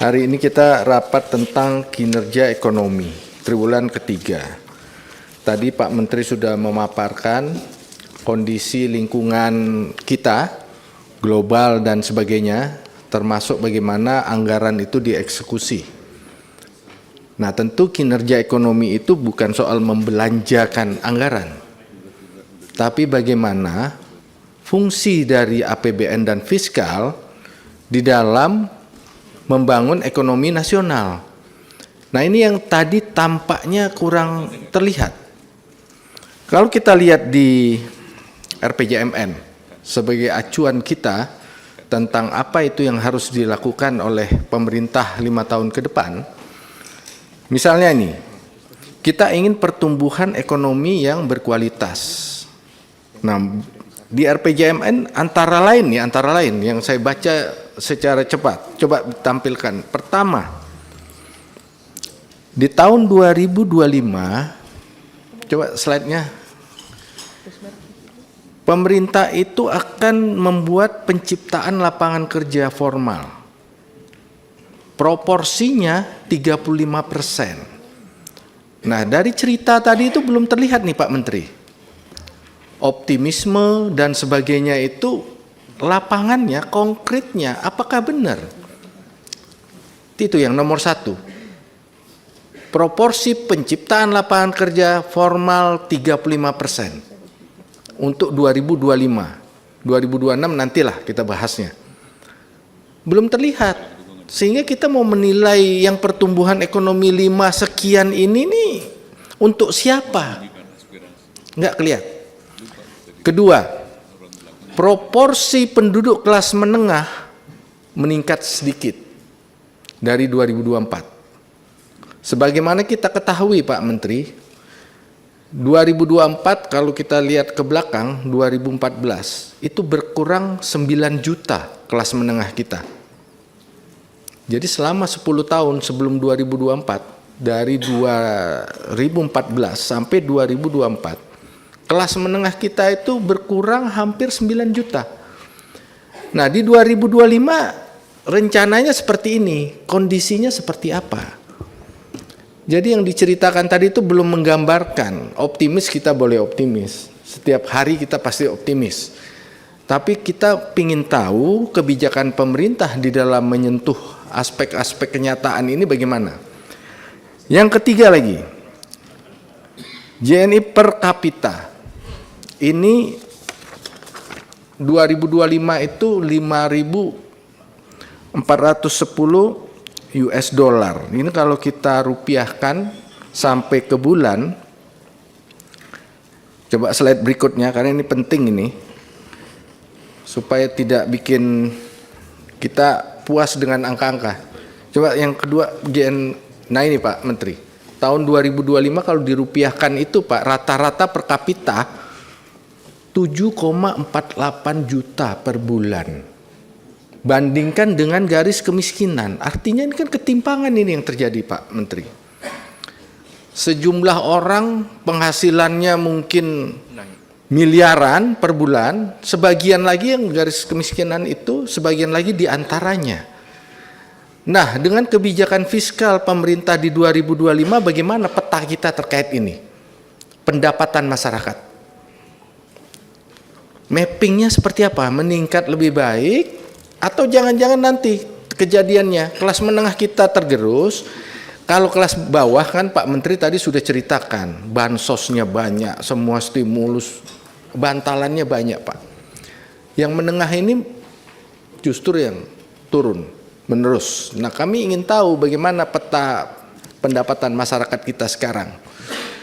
hari ini kita rapat tentang kinerja ekonomi triwulan ketiga. Tadi Pak Menteri sudah memaparkan kondisi lingkungan kita, global dan sebagainya, termasuk bagaimana anggaran itu dieksekusi. Nah, tentu kinerja ekonomi itu bukan soal membelanjakan anggaran, tapi bagaimana fungsi dari APBN dan fiskal di dalam membangun ekonomi nasional. Nah, ini yang tadi tampaknya kurang terlihat. Kalau kita lihat di RPJMN sebagai acuan kita tentang apa itu yang harus dilakukan oleh pemerintah 5 tahun ke depan, misalnya ini, kita ingin pertumbuhan ekonomi yang berkualitas. Nah, di RPJMN antara lain yang saya baca secara cepat, coba tampilkan. Pertama, di tahun 2025, coba slide-nya, pemerintah itu akan membuat penciptaan lapangan kerja formal. Proporsinya 35%. Nah, dari cerita tadi itu belum terlihat nih Pak Menteri. Optimisme dan sebagainya itu lapangannya, konkretnya, apakah benar? Itu yang nomor 1. Proporsi penciptaan lapangan kerja formal 35% untuk 2025. 2026 nantilah kita bahasnya. Belum terlihat. Sehingga kita mau menilai yang pertumbuhan ekonomi 5 sekian ini nih untuk siapa? Enggak kelihatan. Kedua, proporsi penduduk kelas menengah meningkat sedikit dari 2024. Sebagaimana kita ketahui Pak Menteri, 2024 kalau kita lihat ke belakang 2014 itu berkurang 9 juta kelas menengah kita. Jadi selama 10 tahun sebelum 2024, dari 2014 sampai 2024, kelas menengah kita itu berkurang hampir 9 juta. Nah, di 2025 rencananya seperti ini, kondisinya seperti apa? Jadi yang diceritakan tadi itu belum menggambarkan. Optimis kita boleh optimis. Setiap hari kita pasti optimis. Tapi kita ingin tahu kebijakan pemerintah di dalam menyentuh aspek-aspek kenyataan ini bagaimana. Yang ketiga lagi, JNI per kapita. Ini 2025 itu 5.410 US dollar. Ini kalau kita rupiahkan sampai ke bulan, coba slide berikutnya karena ini penting ini, supaya tidak bikin kita puas dengan angka-angka. Coba yang kedua, nah ini Pak Menteri, tahun 2025 kalau dirupiahkan itu Pak, rata-rata per kapita 7,48 juta per bulan. Bandingkan dengan garis kemiskinan, artinya ini kan ketimpangan ini yang terjadi Pak Menteri. Sejumlah orang penghasilannya mungkin miliaran per bulan, sebagian lagi yang garis kemiskinan itu, sebagian lagi diantaranya. Nah, dengan kebijakan fiskal pemerintah di 2025, bagaimana peta kita terkait ini? Pendapatan masyarakat. Mappingnya seperti apa? Meningkat lebih baik? Atau jangan-jangan nanti kejadiannya kelas menengah kita tergerus, kalau kelas bawah kan Pak Menteri tadi sudah ceritakan, bansosnya banyak, semua stimulus, bantalannya banyak Pak. Yang menengah ini justru yang turun menerus. Nah, kami ingin tahu bagaimana peta pendapatan masyarakat kita sekarang.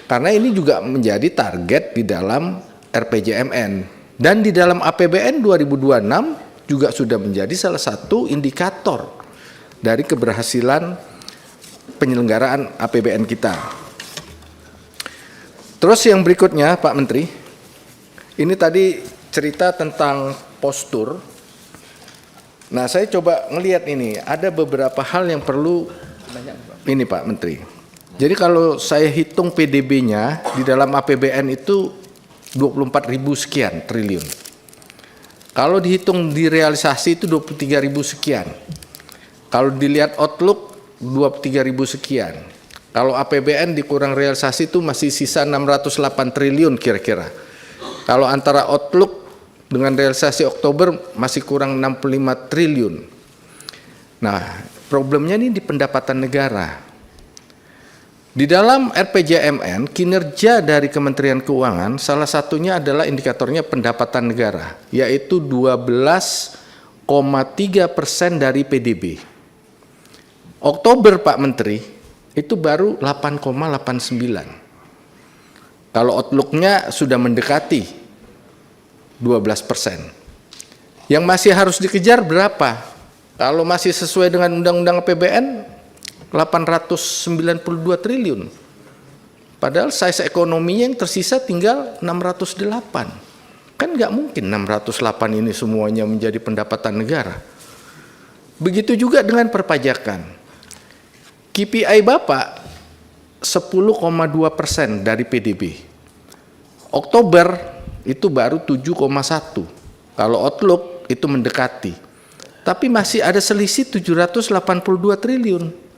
Karena ini juga menjadi target di dalam RPJMN. Dan di dalam APBN 2026 juga sudah menjadi salah satu indikator dari keberhasilan penyelenggaraan APBN kita. Terus yang berikutnya Pak Menteri, ini tadi cerita tentang postur. Nah, saya coba ngelihat ini, ada beberapa hal yang perlu ini Pak Menteri. Jadi kalau saya hitung PDB-nya di dalam APBN itu 24.000 sekian triliun. Kalau dihitung di realisasi itu 23.000 sekian. Kalau dilihat outlook 23.000 sekian. Kalau APBN dikurang realisasi itu masih sisa 608 triliun kira-kira. Kalau antara outlook dengan realisasi Oktober masih kurang 65 triliun. Nah, problemnya ini di pendapatan negara. Di dalam RPJMN, kinerja dari Kementerian Keuangan salah satunya adalah indikatornya pendapatan negara, yaitu 12,3% dari PDB. Oktober Pak Menteri, itu baru 8,89. Kalau outlook-nya sudah mendekati 12%. Yang masih harus dikejar berapa? Kalau masih sesuai dengan Undang-Undang APBN, 892 triliun. Padahal size ekonominya yang tersisa tinggal 608. Kan nggak mungkin 608 ini semuanya menjadi pendapatan negara. Begitu juga dengan perpajakan. KPI Bapak 10,2% dari PDB. Oktober itu baru 7,1. Kalau outlook itu mendekati. Tapi masih ada selisih 782 triliun.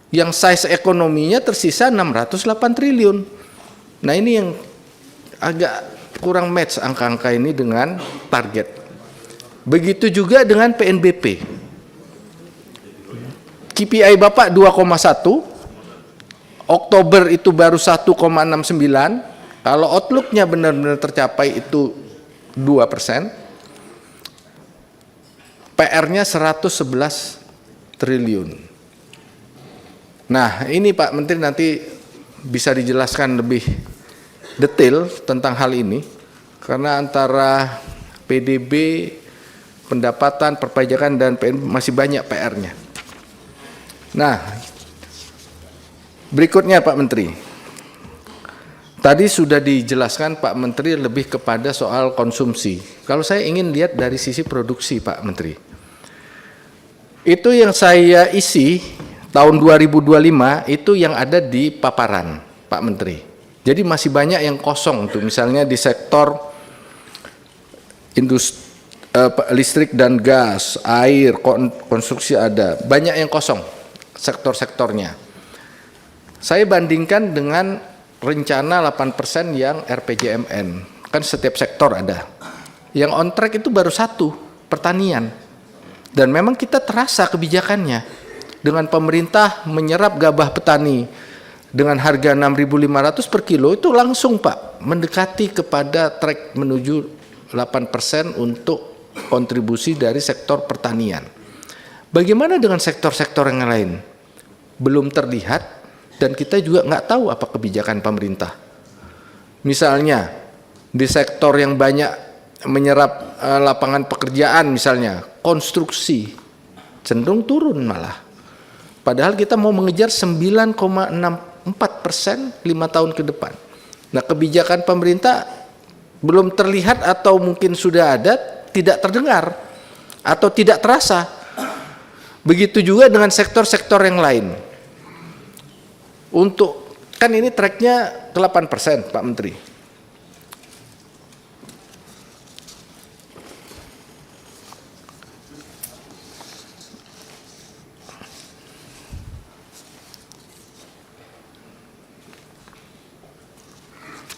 Yang size ekonominya tersisa 608 triliun. Nah, ini yang agak kurang match angka-angka ini dengan target. Begitu juga dengan PNBP. KPI Bapak 2,1, Oktober itu baru 1,69, kalau outlook-nya benar-benar tercapai itu 2%, PR-nya 111 triliun. Nah, ini Pak Menteri nanti bisa dijelaskan lebih detail tentang hal ini, karena antara PDB, pendapatan, perpajakan, dan PN masih banyak PR-nya. Nah, berikutnya Pak Menteri. Tadi sudah dijelaskan Pak Menteri lebih kepada soal konsumsi. Kalau saya ingin lihat dari sisi produksi Pak Menteri. Itu yang saya isi tahun 2025 itu yang ada di paparan Pak Menteri. Jadi masih banyak yang kosong tuh, misalnya di sektor industri, listrik dan gas, air, konstruksi ada, banyak yang kosong sektor-sektornya. Saya bandingkan dengan rencana 8% yang RPJMN, kan setiap sektor ada. Yang on track itu baru satu, pertanian. Dan memang kita terasa kebijakannya. Dengan pemerintah menyerap gabah petani dengan harga 6.500 per kilo, itu langsung Pak mendekati kepada track menuju 8% untuk kontribusi dari sektor pertanian. Bagaimana dengan sektor-sektor yang lain? Belum terlihat dan kita juga nggak tahu apa kebijakan pemerintah. Misalnya di sektor yang banyak menyerap lapangan pekerjaan, misalnya konstruksi, cenderung turun malah. Padahal kita mau mengejar 9,64% 5 tahun ke depan. Nah, kebijakan pemerintah belum terlihat atau mungkin sudah ada, tidak terdengar atau tidak terasa. Begitu juga dengan sektor-sektor yang lain. Untuk, kan ini tracknya ke 8% Pak Menteri.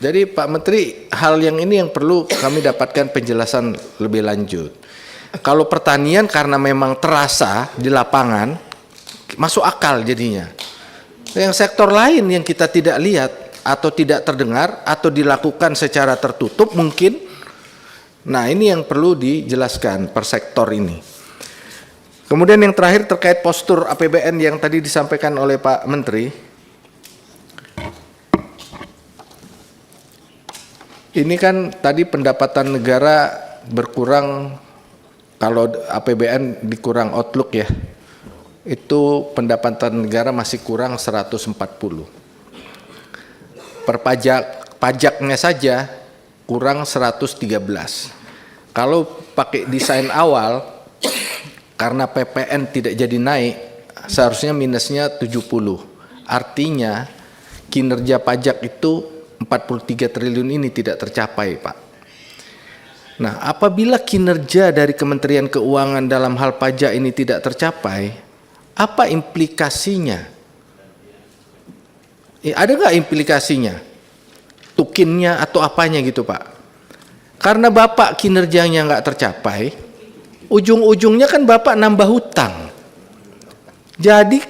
Jadi Pak Menteri, hal yang ini yang perlu kami dapatkan penjelasan lebih lanjut. Kalau pertanian karena memang terasa di lapangan, masuk akal jadinya. Yang sektor lain yang kita tidak lihat atau tidak terdengar atau dilakukan secara tertutup mungkin, nah ini yang perlu dijelaskan per sektor ini. Kemudian yang terakhir terkait postur APBN yang tadi disampaikan oleh Pak Menteri. Ini kan tadi pendapatan negara berkurang, kalau APBN dikurang outlook ya, itu pendapatan negara masih kurang 140. Pajaknya saja kurang 113. Kalau pakai desain awal, karena PPN tidak jadi naik, seharusnya minusnya 70. Artinya kinerja pajak itu 43 triliun ini tidak tercapai, Pak. Nah, apabila kinerja dari Kementerian Keuangan dalam hal pajak ini tidak tercapai, apa implikasinya? Ada nggak implikasinya? Tukinnya atau apanya gitu, Pak? Karena Bapak kinerjanya nggak tercapai, ujung-ujungnya kan Bapak nambah hutang. Jadi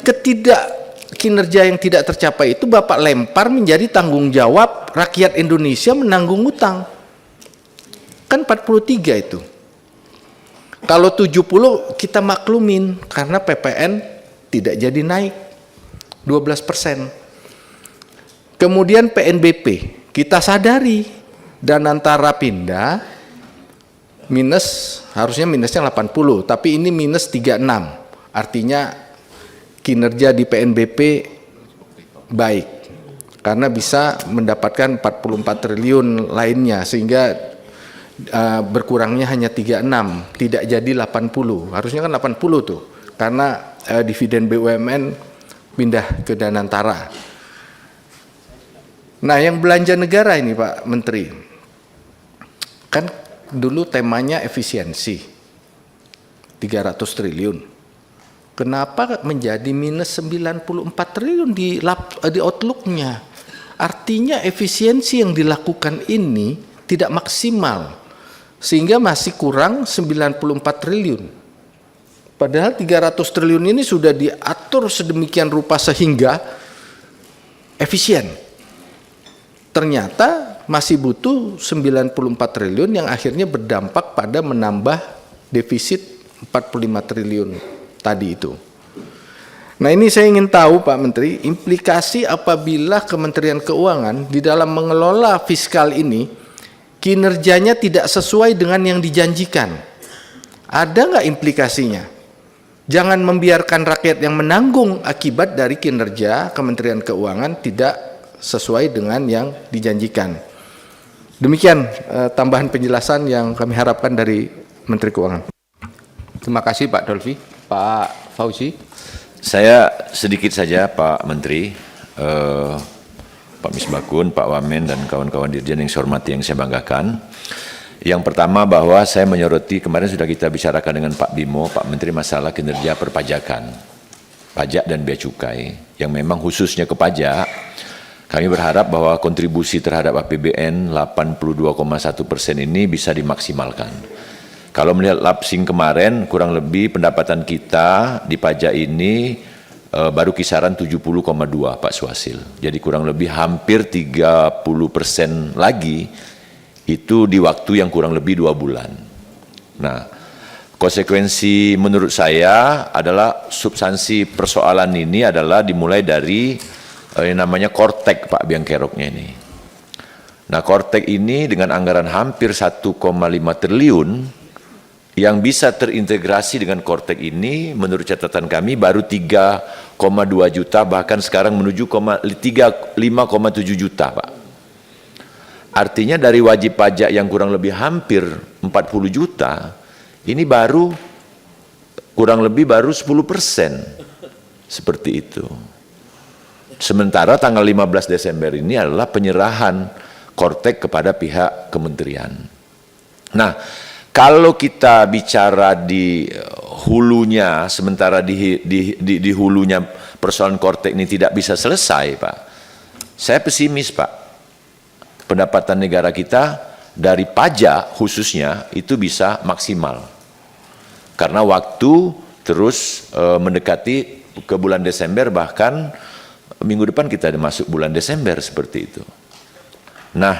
kinerja yang tidak tercapai itu Bapak lempar menjadi tanggung jawab rakyat Indonesia menanggung hutang. Kan 43 itu. Kalau 70 kita maklumin karena PPN tidak jadi naik 12%. Kemudian PNBP kita sadari dan antara pindah harusnya minusnya 80, tapi ini minus 36. Artinya kinerja di PNBP baik karena bisa mendapatkan 44 triliun lainnya sehingga berkurangnya hanya 36, tidak jadi 80. Harusnya kan 80 tuh, karena dividen BUMN pindah ke Danantara. Nah, yang belanja negara ini Pak Menteri, kan dulu temanya efisiensi, 300 triliun. Kenapa menjadi minus 94 triliun di outlook-nya? Artinya efisiensi yang dilakukan ini tidak maksimal. Sehingga masih kurang 94 triliun. Padahal 300 triliun ini sudah diatur sedemikian rupa sehingga efisien. Ternyata masih butuh 94 triliun yang akhirnya berdampak pada menambah defisit 45 triliun tadi itu. Nah, ini saya ingin tahu Pak Menteri, implikasi apabila Kementerian Keuangan di dalam mengelola fiskal ini kinerjanya tidak sesuai dengan yang dijanjikan. Ada nggak implikasinya? Jangan membiarkan rakyat yang menanggung akibat dari kinerja Kementerian Keuangan tidak sesuai dengan yang dijanjikan. Demikian tambahan penjelasan yang kami harapkan dari Menteri Keuangan. Terima kasih Pak Dolfi. Pak Fauzi. Saya sedikit saja Pak Menteri, Pak Misbakun, Pak Wamen, dan kawan-kawan Dirjen yang saya hormati, yang saya banggakan. Yang pertama bahwa saya menyoroti, kemarin sudah kita bicarakan dengan Pak Bimo, Pak Menteri, masalah kinerja perpajakan, pajak dan bea cukai, yang memang khususnya ke pajak, kami berharap bahwa kontribusi terhadap APBN 82,1% ini bisa dimaksimalkan. Kalau melihat lapsing kemarin, kurang lebih pendapatan kita di pajak ini baru kisaran 70,2 Pak Suhasil. Jadi kurang lebih hampir 30% lagi itu di waktu yang kurang lebih 2 bulan. Nah, konsekuensi menurut saya adalah substansi persoalan ini adalah dimulai dari yang namanya Kortek Pak Biangkeroknya ini. Nah, Kortek ini dengan anggaran hampir 1,5 triliun yang bisa terintegrasi dengan Kortek ini menurut catatan kami baru 3,2 juta, bahkan sekarang menuju 5,7 juta Pak. Artinya dari wajib pajak yang kurang lebih hampir 40 juta, ini baru kurang lebih baru 10%. Seperti itu. Sementara tanggal 15 Desember ini adalah penyerahan Kortek kepada pihak kementerian. Nah, kalau kita bicara di hulunya, sementara di hulunya persoalan Kortek ini tidak bisa selesai, Pak. Saya pesimis, Pak. Pendapatan negara kita dari pajak khususnya itu bisa maksimal. Karena waktu terus mendekati ke bulan Desember, bahkan minggu depan kita masuk bulan Desember seperti itu. Nah,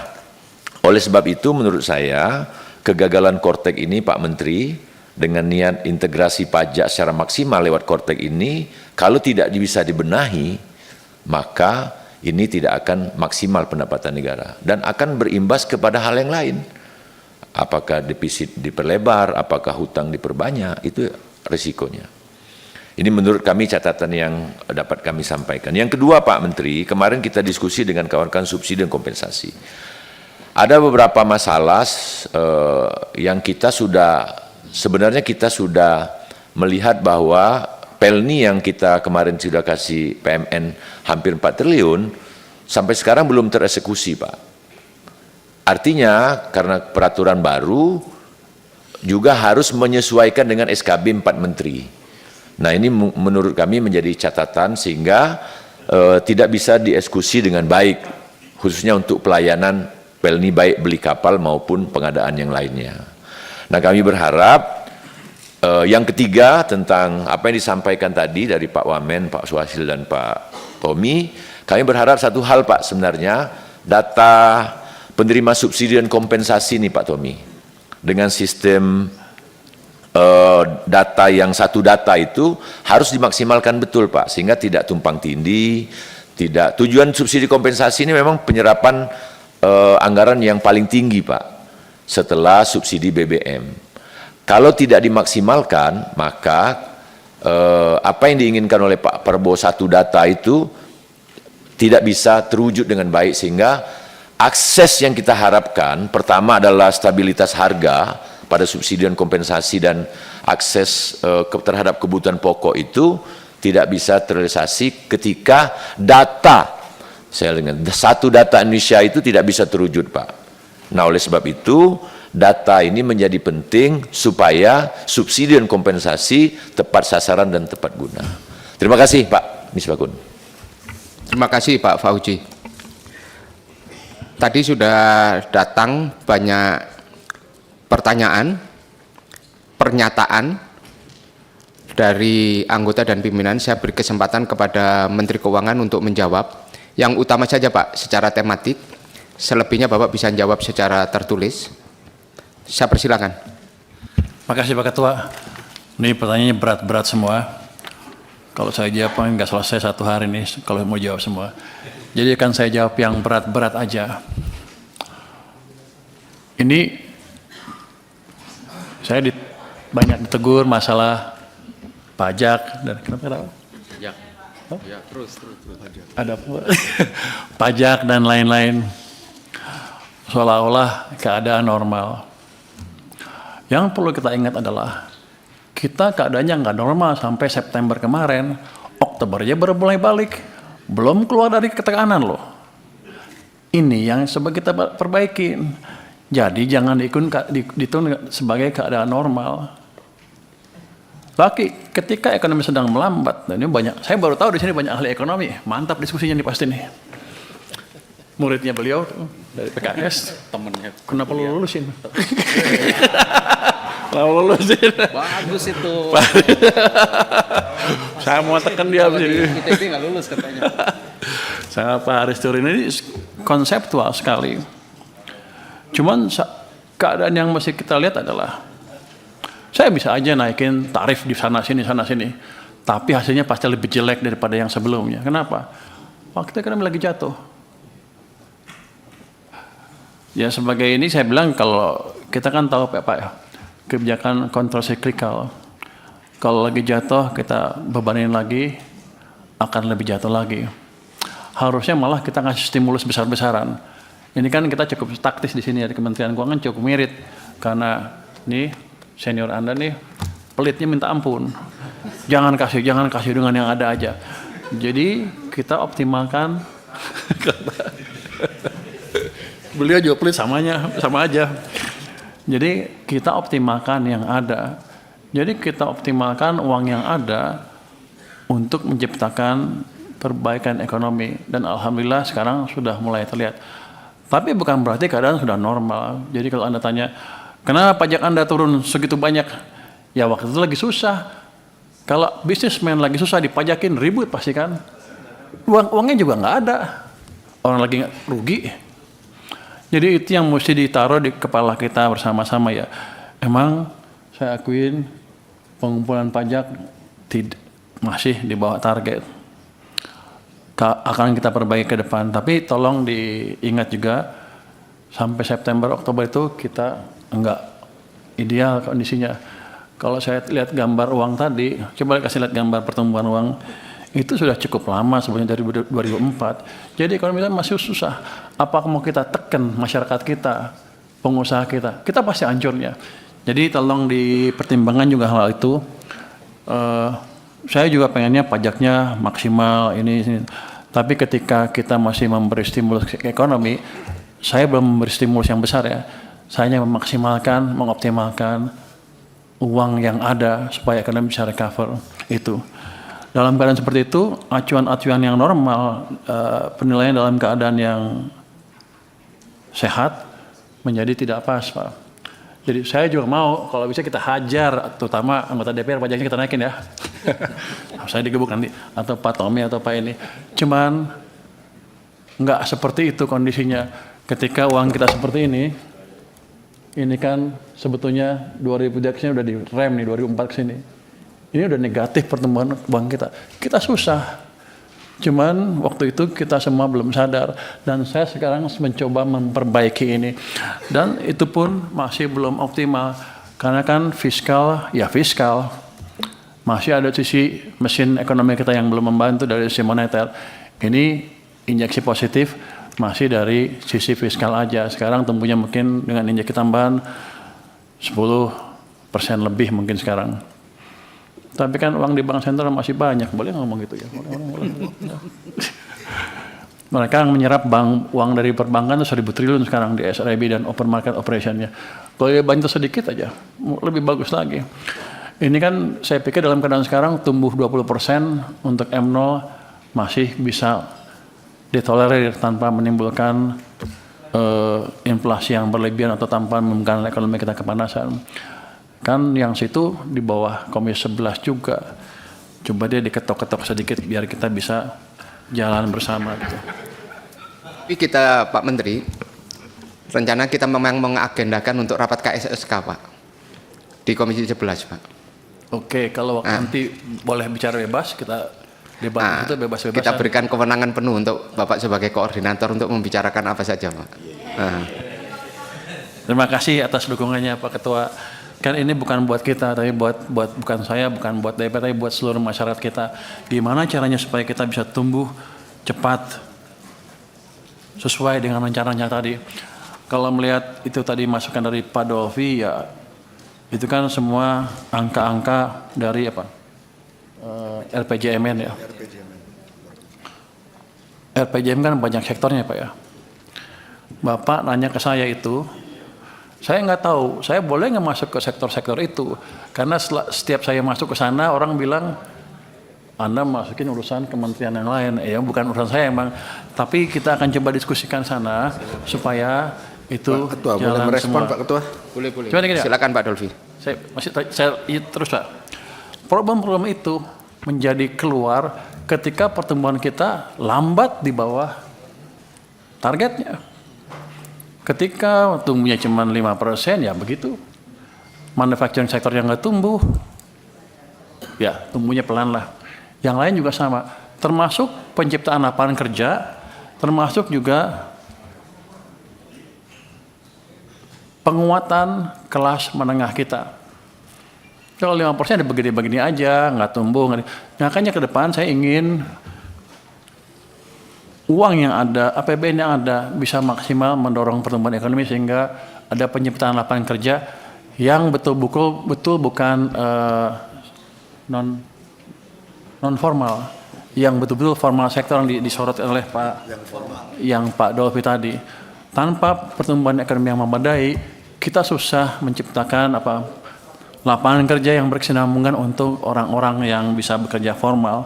oleh sebab itu menurut saya kegagalan Kortek ini Pak Menteri dengan niat integrasi pajak secara maksimal lewat Kortek ini kalau tidak bisa dibenahi maka ini tidak akan maksimal pendapatan negara dan akan berimbas kepada hal yang lain. Apakah defisit diperlebar, apakah hutang diperbanyak, itu risikonya. Ini menurut kami catatan yang dapat kami sampaikan. Yang kedua Pak Menteri, kemarin kita diskusi dengan kawan-kawan subsidi dan kompensasi. Ada beberapa masalah yang kita sebenarnya kita sudah melihat bahwa Pelni yang kita kemarin sudah kasih PMN hampir 4 triliun, sampai sekarang belum tereksekusi Pak. Artinya karena peraturan baru, juga harus menyesuaikan dengan SKB 4 Menteri. Nah ini menurut kami menjadi catatan sehingga tidak bisa dieksekusi dengan baik, khususnya untuk pelayanan Pelni baik beli kapal maupun pengadaan yang lainnya. Nah kami berharap yang ketiga tentang apa yang disampaikan tadi dari Pak Wamen, Pak Suhasil dan Pak Tommy, kami berharap satu hal Pak, sebenarnya data penerima subsidi dan kompensasi nih Pak Tommy, dengan sistem data yang satu data itu harus dimaksimalkan betul Pak, sehingga tidak tumpang tindih. Tidak, tujuan subsidi kompensasi ini memang penyerapan anggaran yang paling tinggi Pak setelah subsidi BBM. Kalau tidak dimaksimalkan, maka apa yang diinginkan oleh Pak Prabowo satu data itu tidak bisa terwujud dengan baik, sehingga akses yang kita harapkan pertama adalah stabilitas harga pada subsidi dan kompensasi dan akses terhadap kebutuhan pokok itu tidak bisa terrealisasi ketika data, saya dengan satu data Indonesia itu tidak bisa terwujud Pak. Nah oleh sebab itu data ini menjadi penting supaya subsidi dan kompensasi tepat sasaran dan tepat guna. Terima kasih Pak Misbakun. Terima kasih Pak Fauji. Tadi sudah datang banyak pertanyaan, pernyataan dari anggota dan pimpinan. Saya beri kesempatan kepada Menteri Keuangan untuk menjawab. Yang utama saja Pak, secara tematik. Selebihnya Bapak bisa jawab secara tertulis. Saya persilakan. Makasih Pak Ketua. Ini pertanyaannya berat-berat semua. Kalau saya jawab nggak selesai satu hari nih kalau mau jawab semua. Jadi akan saya jawab yang berat-berat aja. Ini saya banyak ditegur masalah pajak dan kenapa? Ya, ya terus. Ada pajak dan lain-lain. Seolah-olah keadaan normal. Yang perlu kita ingat adalah kita keadaannya nggak normal sampai September kemarin, Oktober aja baru mulai balik, belum keluar dari ketekanan loh. Ini yang coba kita perbaikin. Jadi jangan dihitung sebagai keadaan normal. Lagi ketika ekonomi sedang melambat, dan ini banyak, saya baru tahu di sini banyak ahli ekonomi, mantap diskusinya nih pasti nih. Muridnya beliau dari PKS, temennya. Kenapa lu lulusin? Kenapa lulusin? Bagus itu. Saya mau tekan dia abis ini. ITB nggak lulus katanya. Saya Pak Aristurin ini konseptual sekali. Cuman keadaan yang mesti kita lihat adalah saya bisa aja naikin tarif di sana sini, tapi hasilnya pasti lebih jelek daripada yang sebelumnya. Kenapa? Waktu ekonomi lagi jatuh. Ya sebagai ini saya bilang kalau kita kan tahu Pak kebijakan kontrasiklikal. Kalau lagi jatuh kita bebanin lagi, akan lebih jatuh lagi. Harusnya malah kita ngasih stimulus besar-besaran. Ini kan kita cukup taktis di sini ya, di Kementerian Keuangan cukup merit karena nih senior Anda nih pelitnya minta ampun. Jangan kasih dengan yang ada aja. Jadi kita optimalkan. Beliau juga pelit sama aja. Jadi kita optimalkan yang ada. Jadi kita optimalkan uang yang ada untuk menciptakan perbaikan ekonomi dan alhamdulillah sekarang sudah mulai terlihat. Tapi bukan berarti keadaan sudah normal. Jadi kalau Anda tanya, kenapa pajak Anda turun segitu banyak? Ya waktu itu lagi susah. Kalau bisnismen lagi susah dipajakin ribut pasti kan. Uangnya juga nggak ada. Orang lagi rugi. Jadi itu yang mesti ditaruh di kepala kita bersama-sama ya. Emang saya akuin pengumpulan pajak masih di bawah target. Akan kita perbaiki ke depan. Tapi tolong diingat juga sampai September Oktober itu kita enggak ideal kondisinya. Kalau saya lihat gambar uang tadi, coba kasih lihat gambar pertumbuhan uang, itu sudah cukup lama sebenarnya dari 2004. Jadi ekonomi kita masih susah. Apakah mau kita tekan masyarakat kita, pengusaha kita pasti hancurnya. Jadi tolong dipertimbangkan juga hal itu. Saya juga pengennya pajaknya maksimal ini. Tapi ketika kita masih memberi stimulus ke ekonomi, saya belum memberi stimulus yang besar ya. Saya hanya memaksimalkan, mengoptimalkan uang yang ada supaya ekonomi bisa recover itu. Dalam keadaan seperti itu, acuan-acuan yang normal, penilaian dalam keadaan yang sehat menjadi tidak pas, Pak. Jadi saya juga mau kalau bisa kita hajar, terutama anggota DPR pajaknya kita naikin ya. Saya digebuk nanti, atau Pak Tommy atau Pak ini. Cuman nggak seperti itu kondisinya. Ketika uang kita seperti ini kan sebetulnya 2000 udah direm nih 2004 ke sini. Ini udah negatif pertumbuhan uang kita. Kita susah. Cuman waktu itu kita semua belum sadar dan saya sekarang mencoba memperbaiki ini. Dan itu pun masih belum optimal karena kan fiskal. Masih ada sisi mesin ekonomi kita yang belum membantu dari sisi moneter. Ini injeksi positif masih dari sisi fiskal aja. Sekarang tumbuhnya mungkin dengan injeksi tambahan 10% lebih mungkin sekarang. Tapi kan uang di bank sentral masih banyak, boleh ngomong gitu ya? Boleh. Mereka menyerap uang dari perbankan itu 1.000 triliun sekarang di SRIB dan open market operation-nya. Kalau dia bantu sedikit aja, lebih bagus lagi. Ini kan saya pikir dalam keadaan sekarang tumbuh 20% untuk M0 masih bisa ditolerir tanpa menimbulkan inflasi yang berlebihan atau tanpa menimbulkan ekonomi kita kepanasan. Kan yang situ di bawah Komisi 11 juga. Coba dia diketok-ketok sedikit biar kita bisa jalan bersama gitu. Tapi kita Pak Menteri, rencana kita memang mengagendakan untuk rapat KSSK Pak di Komisi 11 Pak. Oke, kalau nanti boleh bicara bebas, kita debat itu bebas-bebas. Kita berikan kewenangan penuh untuk Bapak sebagai koordinator untuk membicarakan apa saja Pak. Terima kasih atas dukungannya Pak Ketua. Kan ini bukan buat kita, tapi bukan saya, bukan buat DPR, tapi buat seluruh masyarakat kita. Gimana caranya supaya kita bisa tumbuh cepat sesuai dengan rencananya tadi. Kalau melihat itu tadi masukan dari Pak Dolvi, ya itu kan semua angka-angka dari apa? RPJMN ya. RPJMN kan banyak sektornya Pak ya. Bapak nanya ke saya itu, saya nggak tahu, saya boleh nggak masuk ke sektor-sektor itu, karena setiap saya masuk ke sana orang bilang Anda masukin urusan kementerian yang lain, ya bukan urusan saya emang, tapi kita akan coba diskusikan sana supaya itu Pak Ketua, jalan boleh merespon semua. Pak Ketua? Boleh. Silakan Pak Dolvi. Saya terus Pak. Problem-problem itu menjadi keluar ketika pertumbuhan kita lambat di bawah targetnya. Ketika tumbuhnya cuma 5%, ya begitu. Manufacturing sektor yang nggak tumbuh, ya tumbuhnya pelan lah. Yang lain juga sama, termasuk penciptaan lapangan kerja, termasuk juga penguatan kelas menengah kita. Kalau 5% ada begini-begini aja, nggak tumbuh. Makanya ke depan saya ingin uang yang ada, APBN yang ada bisa maksimal mendorong pertumbuhan ekonomi sehingga ada penciptaan lapangan kerja yang betul bukan non formal, yang betul-betul formal sektor yang disorot oleh Pak Dolvi tadi. Tanpa pertumbuhan ekonomi yang memadai, kita susah menciptakan lapangan kerja yang berkesinambungan untuk orang-orang yang bisa bekerja formal.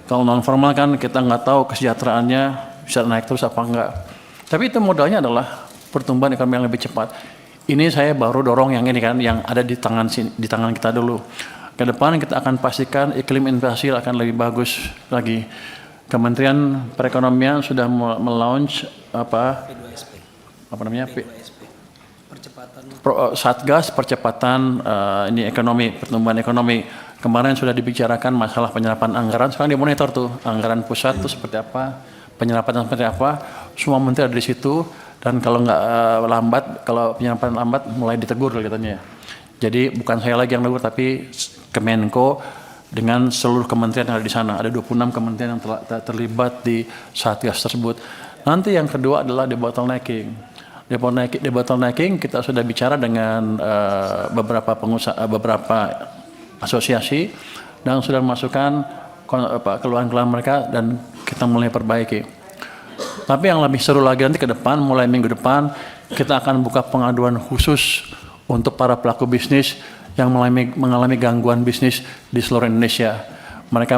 Kalau non formal kan kita nggak tahu kesejahteraannya bisa naik terus apa enggak. Tapi itu modalnya adalah pertumbuhan ekonomi yang lebih cepat. Ini saya baru dorong yang ini kan, yang ada di tangan kita dulu. Ke depan kita akan pastikan iklim investasi akan lebih bagus lagi. Kementerian Perekonomian sudah melaunch Satgas percepatan ini ekonomi, pertumbuhan ekonomi. Kemarin sudah dibicarakan masalah penyerapan anggaran, sekarang dimonitor tuh anggaran pusat tuh seperti apa, penyerapan seperti apa, semua menteri ada di situ, dan kalau nggak lambat, kalau penyerapan lambat mulai ditegur katanya. Jadi bukan saya lagi yang tegur, tapi Kemenko dengan seluruh kementerian yang ada di sana. Ada 26 kementerian yang telah terlibat di Satgas tersebut. Nanti yang kedua adalah debottlenecking. Debottlenecking kita sudah bicara dengan beberapa pengusaha, beberapa asosiasi, dan sudah memasukkan keluhan-keluhan mereka dan kita mulai perbaiki. Tapi yang lebih seru lagi nanti ke depan, mulai minggu depan kita akan buka pengaduan khusus untuk para pelaku bisnis yang mengalami gangguan bisnis di seluruh Indonesia. Mereka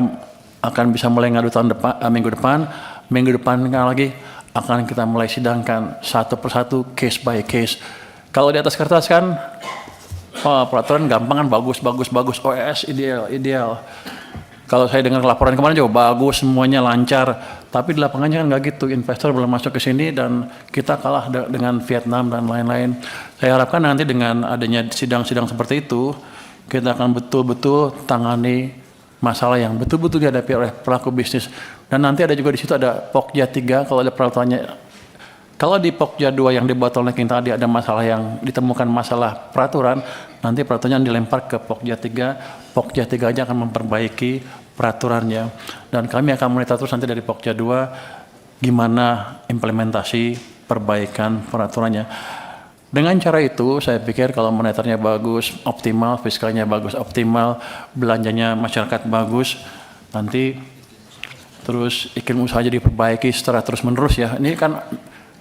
akan bisa mulai ngadu minggu depan lagi akan kita mulai sidangkan satu persatu, case by case. Kalau di atas kertas kan, peraturan gampang kan, bagus, OES ideal. Kalau saya dengar laporan kemarin juga bagus, semuanya lancar. Tapi di lapangannya kan nggak gitu, investor belum masuk ke sini dan kita kalah dengan Vietnam dan lain-lain. Saya harapkan nanti dengan adanya sidang-sidang seperti itu, kita akan betul-betul tangani masalah yang betul-betul dihadapi oleh pelaku bisnis. Dan nanti ada juga di situ ada Pokja 3, kalau ada peraturannya. Kalau di Pokja 2 yang dibuat oleh kita tadi ada masalah yang ditemukan masalah peraturan, nanti peraturannya dilempar ke Pokja 3. Pokja 3 aja akan memperbaiki peraturannya. Dan kami akan monitor terus nanti dari Pokja 2 gimana implementasi perbaikan peraturannya. Dengan cara itu saya pikir kalau moneternya bagus, optimal, fiskalnya bagus, optimal, belanjanya masyarakat bagus, nanti terus iklim usaha jadi diperbaiki secara terus-menerus ya. Ini kan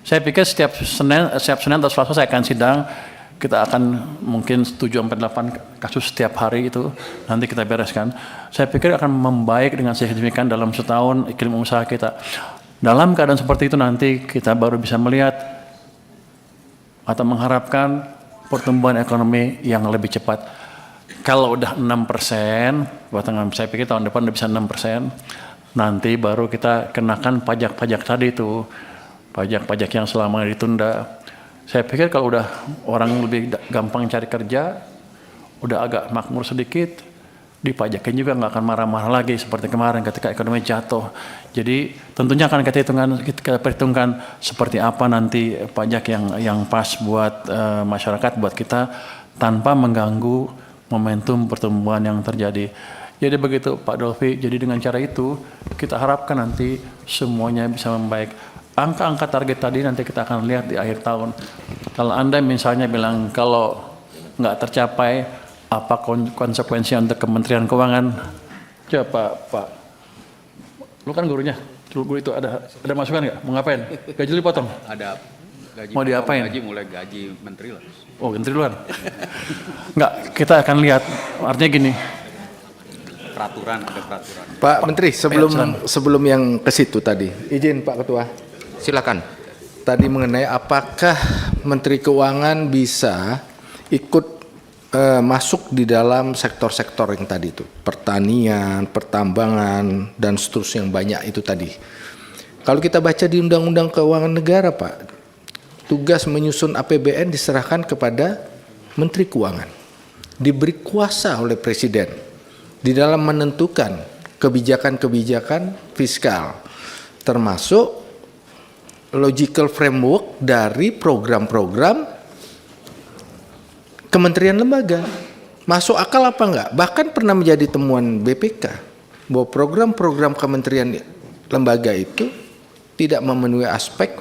saya pikir setiap Senin atau Selasa saya akan sidang, kita akan mungkin 7-8 kasus setiap hari itu nanti kita bereskan. Saya pikir akan membaik dengan signifikan dalam setahun iklim usaha kita. Dalam keadaan seperti itu nanti kita baru bisa melihat atau mengharapkan pertumbuhan ekonomi yang lebih cepat. Kalau udah 6%, saya pikir tahun depan udah bisa 6%, nanti baru kita kenakan pajak-pajak tadi itu, pajak-pajak yang selama ditunda. Saya pikir kalau udah orang lebih gampang cari kerja, udah agak makmur sedikit, dipajakin juga nggak akan marah-marah lagi seperti kemarin ketika ekonomi jatuh. Jadi tentunya akan kita perhitungkan seperti apa nanti pajak yang pas buat masyarakat, buat kita tanpa mengganggu momentum pertumbuhan yang terjadi. Jadi begitu Pak Dolfi, jadi dengan cara itu kita harapkan nanti semuanya bisa membaik. Angka-angka target tadi nanti kita akan lihat di akhir tahun. Kalau Anda misalnya bilang kalau nggak tercapai, apa konsekuensi untuk Kementerian Keuangan? Coba Pak, lu kan gurunya, guru itu ada masukan nggak? Mau ngapain? Gaji dipotong? Ada gaji. Mau diapain? Gaji mulai gaji menteri lah. Oh, menteri luar? Nggak, kita akan lihat. Artinya gini. Peraturan, ada peraturan. Pak Menteri, sebelum yang ke situ tadi, izin Pak Ketua. Silakan. Tadi mengenai apakah Menteri Keuangan bisa ikut masuk di dalam sektor-sektor yang tadi itu, pertanian, pertambangan, dan seterusnya yang banyak itu tadi. Kalau kita baca di Undang-Undang Keuangan Negara, Pak, tugas menyusun APBN diserahkan kepada Menteri Keuangan, diberi kuasa oleh Presiden di dalam menentukan kebijakan-kebijakan fiskal, termasuk logical framework dari program-program kementerian lembaga. Masuk akal apa enggak? Bahkan pernah menjadi temuan BPK bahwa program-program kementerian lembaga itu tidak memenuhi aspek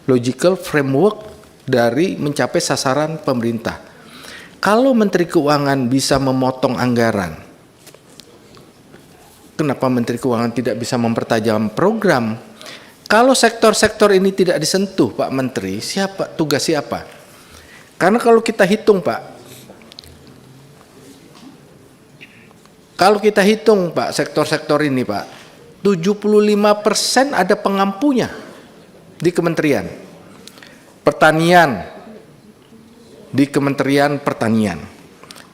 logical framework dari mencapai sasaran pemerintah. Kalau Menteri Keuangan bisa memotong anggaran, kenapa Menteri Keuangan tidak bisa mempertajam program? Kalau sektor-sektor ini tidak disentuh, Pak Menteri, tugas siapa? Karena kalau kita hitung, Pak, sektor-sektor ini, Pak, 75% ada pengampunya di kementerian. Pertanian, di Kementerian Pertanian.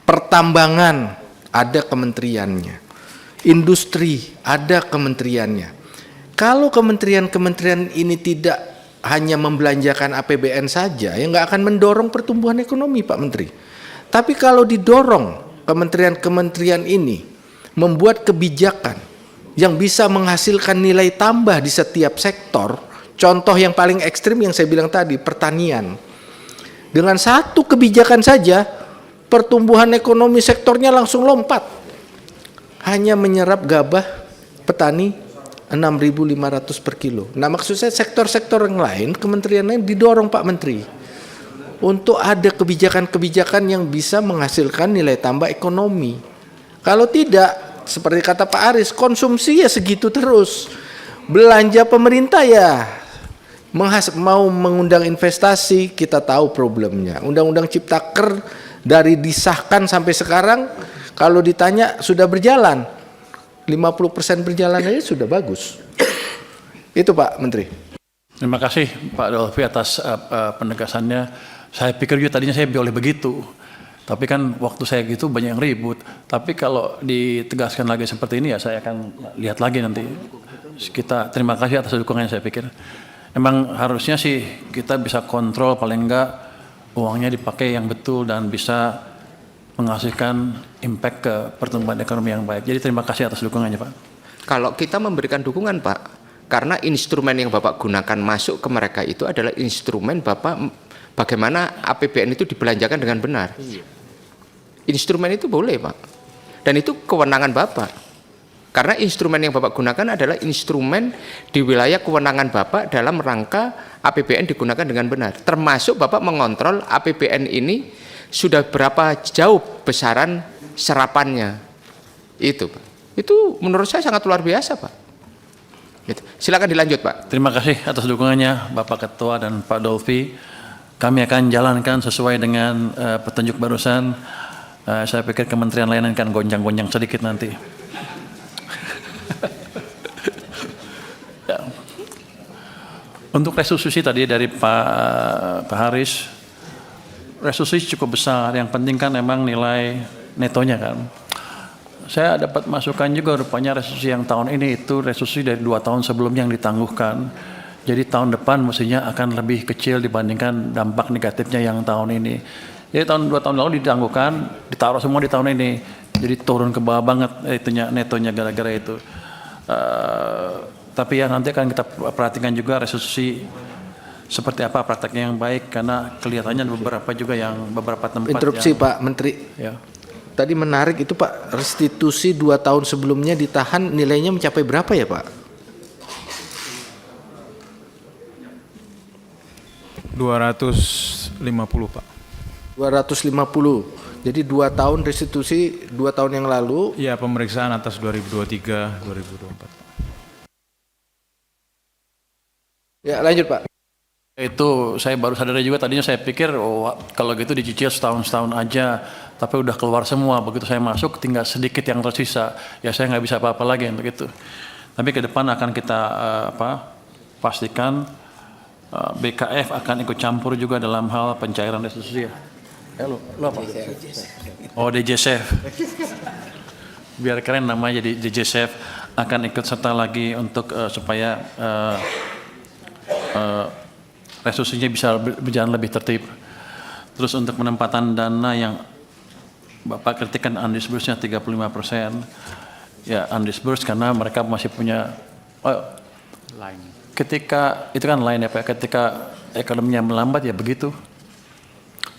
Pertambangan, ada kementeriannya. Industri, ada kementeriannya. Kalau kementerian-kementerian ini tidak hanya membelanjakan APBN saja, ya nggak akan mendorong pertumbuhan ekonomi, Pak Menteri. Tapi kalau didorong kementerian-kementerian ini membuat kebijakan yang bisa menghasilkan nilai tambah di setiap sektor, contoh yang paling ekstrim yang saya bilang tadi, pertanian. Dengan satu kebijakan saja, pertumbuhan ekonomi sektornya langsung lompat. Hanya menyerap gabah petani 6.500 per kilo. Nah, maksud saya sektor-sektor yang lain, kementerian lain didorong Pak Menteri untuk ada kebijakan-kebijakan yang bisa menghasilkan nilai tambah ekonomi. Kalau tidak, seperti kata Pak Aris, konsumsi ya segitu terus. Belanja pemerintah ya mau mengundang investasi, kita tahu problemnya. Undang-undang Ciptaker Dari disahkan sampai sekarang, kalau ditanya sudah berjalan, 50% berjalan aja sudah bagus. Itu Pak Menteri. Terima kasih Pak Dolfi atas penegasannya. Saya pikir juga tadinya saya boleh begitu. Tapi kan waktu saya gitu banyak yang ribut. Tapi kalau ditegaskan lagi seperti ini ya saya akan lihat lagi nanti. Kita terima kasih atas dukungannya saya pikir. Emang harusnya sih kita bisa kontrol paling enggak uangnya dipakai yang betul dan bisa menghasilkan impact ke pertumbuhan ekonomi yang baik. Jadi terima kasih atas dukungannya Pak. Kalau kita memberikan dukungan Pak, karena instrumen yang Bapak gunakan masuk ke mereka itu adalah instrumen Bapak bagaimana APBN itu dibelanjakan dengan benar. Instrumen itu boleh Pak, dan itu kewenangan Bapak. Karena instrumen yang Bapak gunakan adalah instrumen di wilayah kewenangan Bapak dalam rangka APBN digunakan dengan benar. Termasuk Bapak mengontrol APBN ini sudah berapa jauh besaran serapannya. Itu Pak. Itu menurut saya sangat luar biasa Pak. Gitu. Silakan dilanjut Pak. Terima kasih atas dukungannya Bapak Ketua dan Pak Dolfi. Kami akan jalankan sesuai dengan petunjuk barusan. Saya pikir Kementerian lain akan gonjang-gonjang sedikit nanti. Ya. Untuk restitusi tadi dari Pak Haris, restitusi cukup besar. Yang penting kan memang nilai netonya kan. Saya dapat masukan juga rupanya restitusi yang tahun ini itu restitusi dari 2 tahun sebelumnya yang ditangguhkan. Jadi tahun depan mestinya akan lebih kecil dibandingkan dampak negatifnya yang tahun ini. Jadi 2 tahun lalu ditangguhkan, ditaruh semua di tahun ini. Jadi turun ke bawah banget itunya netonya gara-gara itu. Tapi ya nanti akan kita perhatikan juga restitusi seperti apa prakteknya yang baik karena kelihatannya beberapa juga yang beberapa tempat. Interupsi yang, Pak Menteri. Ya. Tadi menarik itu Pak, restitusi 2 tahun sebelumnya ditahan nilainya mencapai berapa ya Pak? 250 Pak. 250. Jadi 2 tahun restitusi 2 tahun yang lalu. Iya, pemeriksaan atas 2023, 2024. Ya, lanjut Pak. Itu saya baru sadar juga tadinya saya pikir kalau gitu dicicil setahun aja, tapi udah keluar semua. Begitu saya masuk tinggal sedikit yang tersisa, ya saya nggak bisa apa-apa lagi untuk itu. Tapi ke depan akan kita pastikan BKF akan ikut campur juga dalam hal pencairan restitusi ya. Lu apa? Oh DJSF. Biar keren namanya jadi DJSF akan ikut serta lagi untuk supaya restitusinya bisa berjalan lebih tertib. Terus untuk penempatan dana yang Bapak kritikan undisbursed-nya 35%, ya undisbursed karena mereka masih punya ketika itu kan lain ya Pak, ketika ekonominya melambat ya begitu.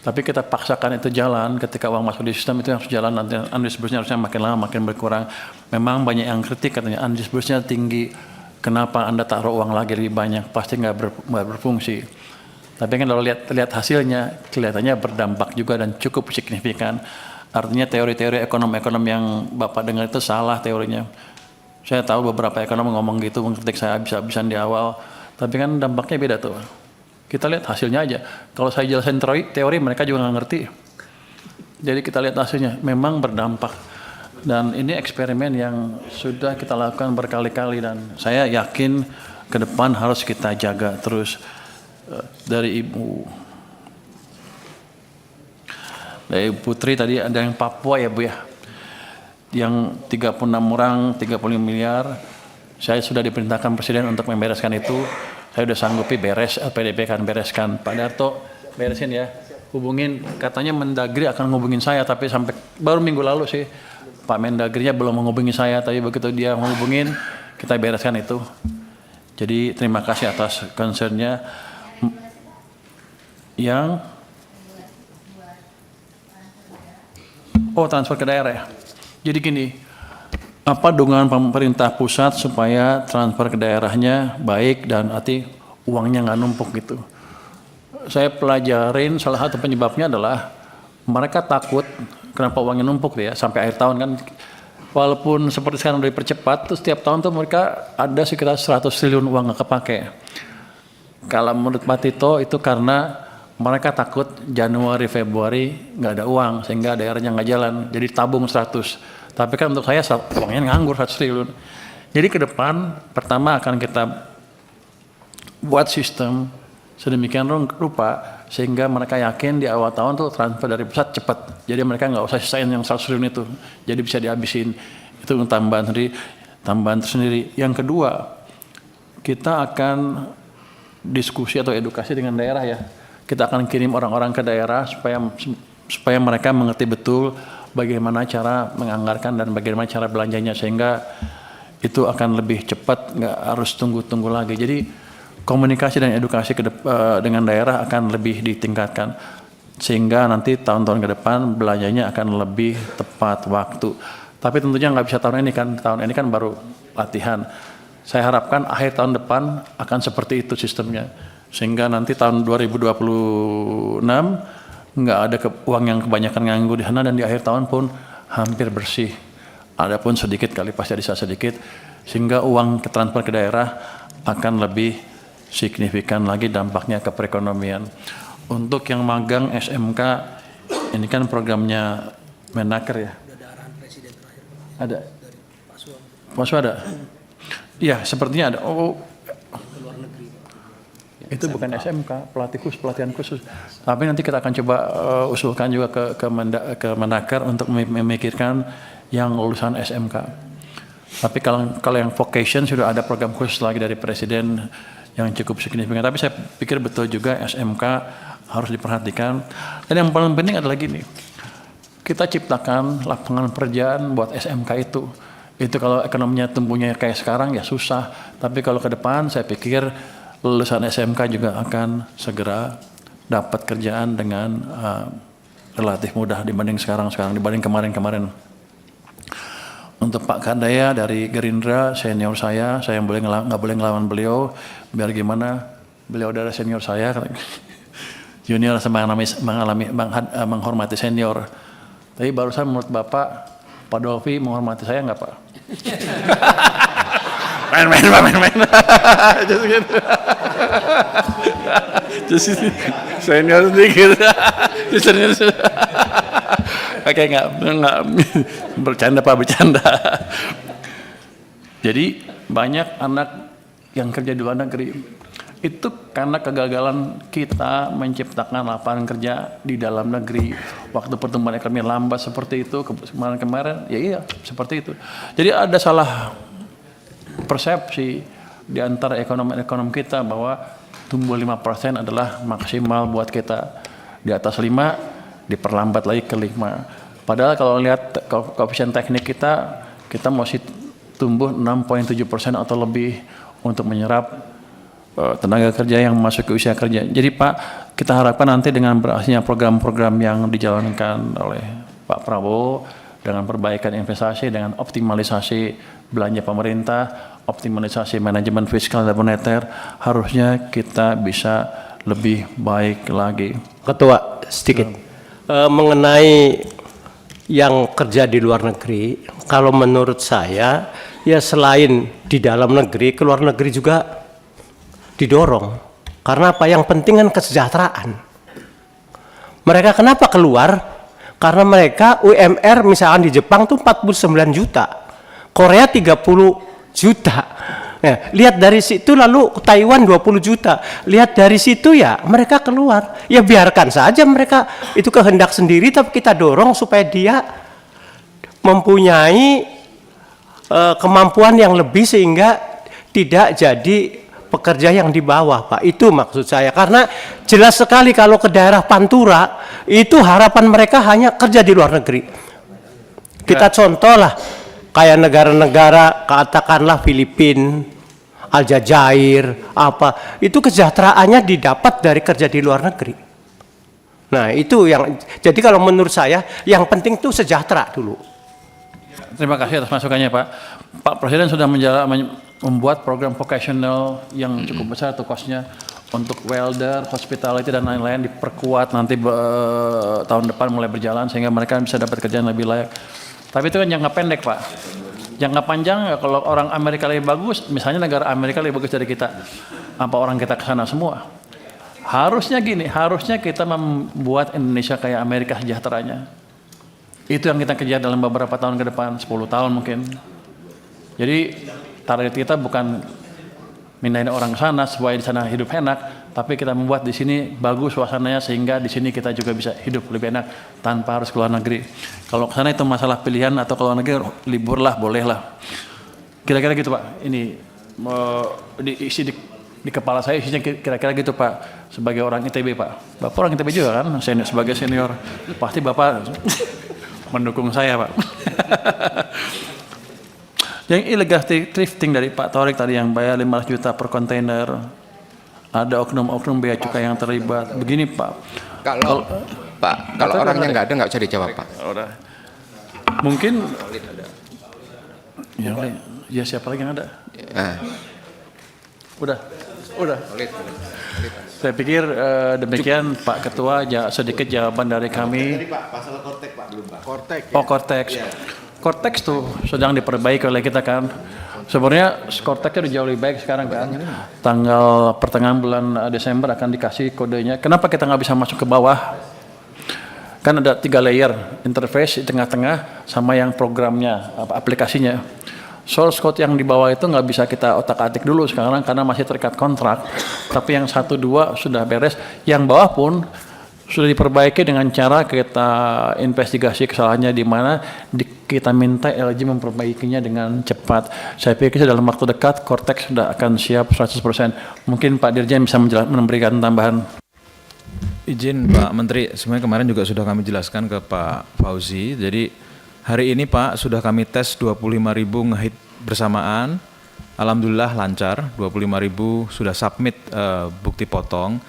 Tapi kita paksakan itu jalan, ketika uang masuk di sistem itu harus jalan, nanti undisbursed-nya harusnya makin lama makin berkurang. Memang banyak yang kritik katanya undisbursed-nya tinggi, kenapa Anda taruh uang lagi lebih banyak, pasti nggak berfungsi. Tapi kan kalau lihat hasilnya, kelihatannya berdampak juga dan cukup signifikan. Artinya teori-teori ekonom yang Bapak dengar itu salah teorinya. Saya tahu beberapa ekonom ngomong gitu, mengkritik saya habis-habisan di awal, tapi kan dampaknya beda tuh. Kita lihat hasilnya aja. Kalau saya jelasin teori, mereka juga nggak ngerti. Jadi kita lihat hasilnya, memang berdampak. Dan ini eksperimen yang sudah kita lakukan berkali-kali dan saya yakin ke depan harus kita jaga terus. Dari Ibu Putri tadi ada yang Papua ya Bu ya, yang 36 orang 35 miliar. Saya sudah diperintahkan Presiden untuk membereskan itu. Saya sudah sanggupi beres, LPDP akan bereskan. Pak Darto beresin ya, hubungin, katanya Mendagri akan ngubungin saya, tapi sampai baru minggu lalu sih Pak Mendagrinya belum menghubungi saya, tapi begitu dia menghubungin kita bereskan itu. Jadi terima kasih atas concern-nya. Yang transfer ke daerah ya. Jadi gini, apa dukungan pemerintah pusat supaya transfer ke daerahnya baik dan arti uangnya nggak numpuk gitu. Saya pelajarin salah satu penyebabnya adalah mereka takut kenapa uangnya numpuk ya sampai akhir tahun kan. Walaupun seperti sekarang udah dipercepat, terus setiap tahun tuh mereka ada sekitar 100 triliun uang nggak kepake. Kalau menurut Pak Tito itu karena mereka takut Januari Februari nggak ada uang sehingga daerahnya nggak jalan, jadi tabung 100. Tapi kan untuk saya uangnya nganggur 100 triliun. Jadi ke depan pertama akan kita buat sistem sedemikian rupa sehingga mereka yakin di awal tahun tuh transfer dari pusat cepat. Jadi mereka nggak usah sisain yang 100 triliun itu, jadi bisa dihabisin. Itu tambahan tersendiri. Yang kedua, kita akan diskusi atau edukasi dengan daerah ya. Kita akan kirim orang-orang ke daerah supaya mereka mengerti betul bagaimana cara menganggarkan dan bagaimana cara belanjanya sehingga itu akan lebih cepat, nggak harus tunggu-tunggu lagi. Jadi komunikasi dan edukasi dengan daerah akan lebih ditingkatkan sehingga nanti tahun-tahun ke depan belanjanya akan lebih tepat waktu. Tapi tentunya nggak bisa tahun ini kan baru latihan. Saya harapkan akhir tahun depan akan seperti itu sistemnya. Sehingga nanti tahun 2026 nggak ada uang yang kebanyakan nganggur di sana dan di akhir tahun pun hampir bersih. Adapun sedikit kali pasti ada sedikit sehingga uang transfer ke daerah akan lebih signifikan lagi dampaknya ke perekonomian. Untuk yang magang SMK ini kan programnya Menaker ya. Ada. Mas ada? Ya sepertinya ada. Itu bukan SMK, pelatihan khusus. Tapi nanti kita akan coba usulkan juga ke Menaker untuk memikirkan yang lulusan SMK. Tapi kalau yang vocation sudah ada program khusus lagi dari Presiden yang cukup signifikan. Tapi saya pikir betul juga SMK harus diperhatikan. Dan yang paling penting adalah gini, kita ciptakan lapangan pekerjaan buat SMK itu. Itu kalau ekonominya tumbuhnya kayak sekarang ya susah. Tapi kalau ke depan saya pikir lulusan SMK juga akan segera dapat kerjaan dengan relatif mudah dibanding sekarang dibanding kemarin. Untuk Pak Kandaya dari Gerindra, senior saya nggak boleh ngelawan beliau, biar gimana, beliau adalah senior saya, junior menghormati senior. Tapi barusan menurut Bapak, Pak Dolfi menghormati saya nggak Pak? main. Just senior sedikit. Oke, nggak bercanda Pak, bercanda. Jadi banyak anak yang kerja di luar negeri itu karena kegagalan kita menciptakan lapangan kerja di dalam negeri. Waktu pertumbuhan ekonomi lambat seperti itu kemarin, ya iya seperti itu. Jadi ada salah persepsi di antara ekonom kita bahwa tumbuh 5% adalah maksimal buat kita. Di atas 5 diperlambat lagi ke 5. Padahal kalau lihat koefisien teknik kita masih tumbuh 6,7% atau lebih untuk menyerap tenaga kerja yang masuk ke usia kerja. Jadi Pak, kita harapkan nanti dengan berhasilnya program-program yang dijalankan oleh Pak Prabowo dengan perbaikan investasi, dengan optimalisasi belanja pemerintah, optimalisasi manajemen fiskal dan moneter, harusnya kita bisa lebih baik lagi. Ketua, sedikit. Mengenai yang kerja di luar negeri, kalau menurut saya, ya selain di dalam negeri, ke luar negeri juga didorong. Karena apa? Yang penting kan kesejahteraan. Mereka kenapa keluar? Karena mereka UMR misalkan di Jepang tuh 49 juta, Korea 30 juta. Ya, lihat dari situ, lalu Taiwan 20 juta. Lihat dari situ ya mereka keluar. Ya biarkan saja mereka, itu kehendak sendiri, tapi kita dorong supaya dia mempunyai kemampuan yang lebih sehingga tidak jadi pekerja yang di bawah, Pak. Itu maksud saya. Karena jelas sekali kalau ke daerah Pantura itu harapan mereka hanya kerja di luar negeri. Kita contoh lah kayak negara-negara katakanlah Filipina, Aljazair, apa itu kesejahteraannya didapat dari kerja di luar negeri. Nah itu yang jadi kalau menurut saya yang penting itu sejahtera dulu. Terima kasih atas masukannya Pak. Pak Presiden sudah membuat program vocational yang cukup besar tuh kosnya untuk welder, hospitality dan lain-lain diperkuat nanti tahun depan mulai berjalan sehingga mereka bisa dapat kerjaan lebih layak. Tapi itu kan jangka pendek Pak. Jangka panjang ya kalau orang Amerika lebih bagus, misalnya negara Amerika lebih bagus dari kita, apa orang kita ke sana semua? Harusnya gini, harusnya kita membuat Indonesia kayak Amerika sejahteranya. Itu yang kita kejar dalam beberapa tahun ke depan, 10 tahun mungkin. Jadi target kita bukan mindahin orang ke sana supaya di sana hidup enak, tapi kita membuat di sini bagus suasananya sehingga di sini kita juga bisa hidup lebih enak tanpa harus keluar negeri. Kalau ke sana itu masalah pilihan atau keluar negeri libur lah, boleh lah. Kira-kira gitu Pak. Ini isi di kepala saya isinya kira-kira gitu Pak. Sebagai orang ITB Pak. Bapak orang ITB juga kan, sebagai senior. Pasti Bapak mendukung saya Pak. Yang illegal thrifting dari Pak Torik tadi yang bayar 500 juta per kontainer, ada oknum-oknum bea cukai yang terlibat. Begini Pak, Kalau orangnya nggak ada nggak usah dijawab Pak. Mungkin ya siapa lagi yang ada? Udah. Saya pikir demikian Pak Ketua, sedikit jawaban dari kami. Pasal Kortek Pak belum Pak. Kortek. Oh Kortex. Kortex tuh sedang diperbaiki oleh kita kan. Sebenarnya Korteksnya udah jauh lebih baik sekarang kan. Tanggal pertengahan bulan Desember akan dikasih kodenya. Kenapa kita nggak bisa masuk ke bawah? Kan ada 3 layer, interface di tengah-tengah sama yang programnya, aplikasinya. Source code yang di bawah itu nggak bisa kita otak-atik dulu sekarang karena masih terikat kontrak. Tapi yang 1, 2 sudah beres. Yang bawah pun sudah diperbaiki dengan cara kita investigasi kesalahannya di mana, kita minta LG memperbaikinya dengan cepat. Saya pikir dalam waktu dekat Kortex sudah akan siap 100%. Mungkin Pak Dirjen bisa memberikan tambahan. Izin Pak Menteri, sebenarnya kemarin juga sudah kami jelaskan ke Pak Fauzi. Jadi hari ini Pak sudah kami tes 25.000 ngehit bersamaan. Alhamdulillah lancar, 25.000 sudah submit bukti potong.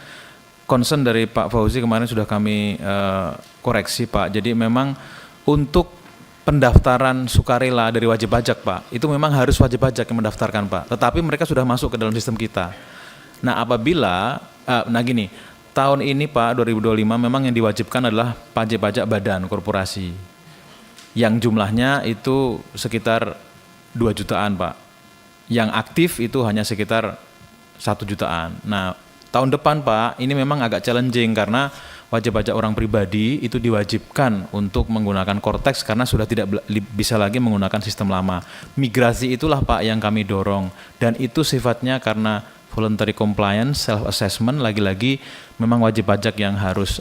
Concern dari Pak Fauzi kemarin sudah kami koreksi Pak. Jadi memang untuk pendaftaran sukarela dari wajib pajak Pak, itu memang harus wajib pajak yang mendaftarkan Pak. Tetapi mereka sudah masuk ke dalam sistem kita. Nah apabila, gini, tahun ini Pak 2025 memang yang diwajibkan adalah wajib pajak badan korporasi. Yang jumlahnya itu sekitar 2 jutaan Pak. Yang aktif itu hanya sekitar 1 jutaan. Nah tahun depan Pak, ini memang agak challenging karena wajib pajak orang pribadi itu diwajibkan untuk menggunakan Kortex karena sudah tidak bisa lagi menggunakan sistem lama. Migrasi itulah Pak yang kami dorong dan itu sifatnya karena voluntary compliance, self-assessment, lagi-lagi memang wajib pajak yang harus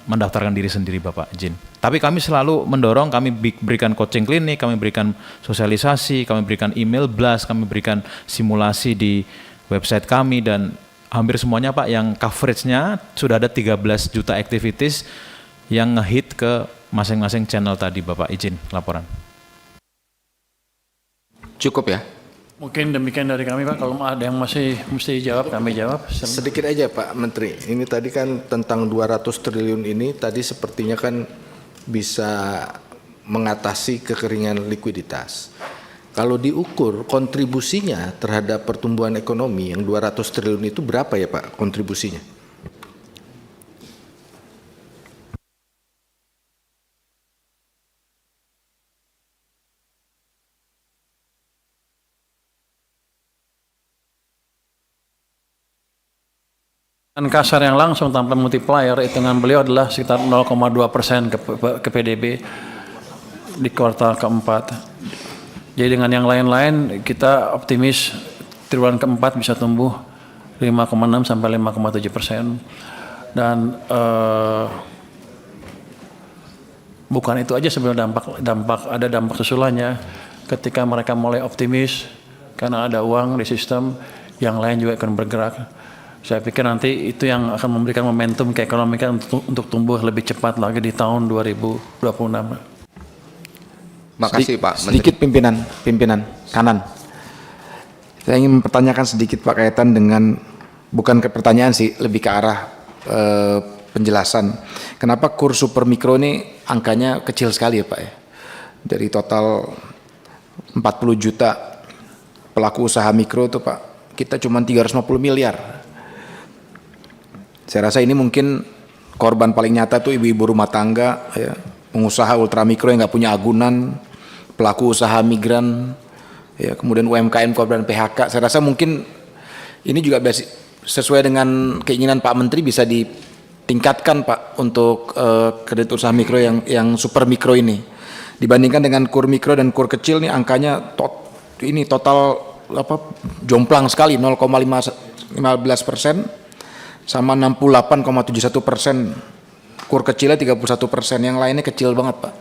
mendaftarkan diri sendiri Bapak izin. Tapi kami selalu mendorong, kami berikan coaching klinik, kami berikan sosialisasi, kami berikan email blast, kami berikan simulasi di website kami dan hampir semuanya Pak yang coveragenya sudah ada 13 juta activities yang ngehit ke masing-masing channel tadi Bapak izin laporan. Cukup ya? Mungkin demikian dari kami Pak, kalau ada yang masih mesti jawab kami jawab. Sedikit aja Pak Menteri, ini tadi kan tentang 200 triliun ini tadi sepertinya kan bisa mengatasi kekeringan likuiditas. Kalau diukur kontribusinya terhadap pertumbuhan ekonomi yang 200 triliun itu berapa ya Pak kontribusinya? Dan kasar yang langsung tanpa multiplier, hitungan beliau adalah sekitar 0,2% ke PDB di kuartal keempat. Jadi dengan yang lain-lain kita optimis triwulan keempat bisa tumbuh 5,6 sampai 5,7%. Dan bukan itu aja sebenarnya ada dampak susulannya ketika mereka mulai optimis karena ada uang di sistem, yang lain juga akan bergerak. Saya pikir nanti itu yang akan memberikan momentum ke ekonomi kan untuk tumbuh lebih cepat lagi di tahun 2026. Makasih Pak Menteri. Sedikit pimpinan kanan. Saya ingin mempertanyakan sedikit Pak kaitan dengan, bukan ke pertanyaan sih, lebih ke arah penjelasan. Kenapa kurs super mikro ini angkanya kecil sekali ya Pak ya? Dari total 40 juta pelaku usaha mikro itu Pak, kita cuma 350 miliar. Saya rasa ini mungkin korban paling nyata tuh ibu-ibu rumah tangga, ya, pengusaha ultramikro yang nggak punya agunan, pelaku usaha migran, ya, kemudian UMKM korban PHK. Saya rasa mungkin ini juga sesuai dengan keinginan Pak Menteri bisa ditingkatkan Pak untuk kredit usaha mikro yang super mikro ini. Dibandingkan dengan kur mikro dan kur kecil nih angkanya total jomplang sekali 0,15% sama 68,71%. Kur kecilnya 31%, yang lainnya kecil banget Pak.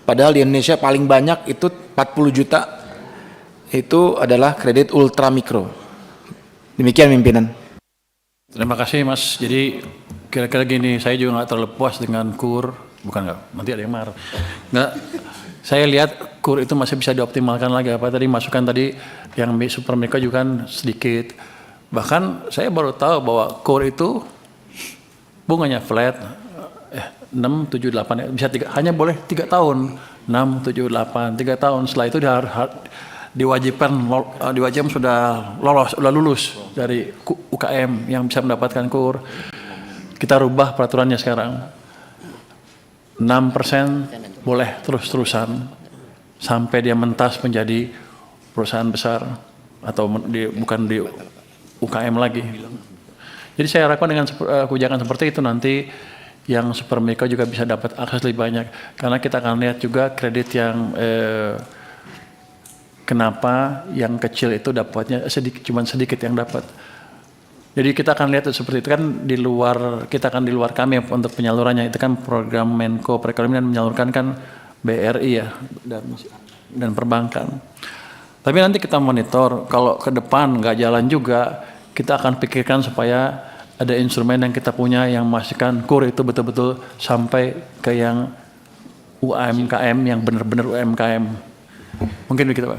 Padahal di Indonesia paling banyak itu 40 juta itu adalah kredit ultra mikro. Demikian pimpinan. Terima kasih Mas. Jadi kira-kira gini, saya juga nggak terlalu puas dengan kur, bukan nggak, nanti ada yang marah. Nggak, saya lihat kur itu masih bisa dioptimalkan lagi. Apa tadi masukan tadi yang super mikro juga kan sedikit. Bahkan saya baru tahu bahwa kur itu bunganya flat. 6, 7, 8 bisa hanya boleh 3 tahun. 6, 7, 8, 3 tahun. Setelah itu diwajibkan sudah lulus dari UKM yang bisa mendapatkan kur. Kita rubah peraturannya sekarang. 6% boleh terus-terusan sampai dia mentas menjadi perusahaan besar atau bukan di UKM lagi. Jadi saya harapkan dengan kebijakan seperti itu nanti yang super mikro juga bisa dapat akses lebih banyak, karena kita akan lihat juga kredit yang kenapa yang kecil itu dapatnya cuma sedikit yang dapat. Jadi kita akan lihat seperti itu kan kita akan di luar kami untuk penyalurannya. Itu kan program Menko Perekonomian menyalurkan kan BRI ya dan perbankan. Tapi nanti kita monitor kalau ke depan nggak jalan juga, kita akan pikirkan supaya ada instrumen yang kita punya yang memastikan kur itu betul-betul sampai ke yang UMKM yang benar-benar UMKM. Mungkin begitu Pak.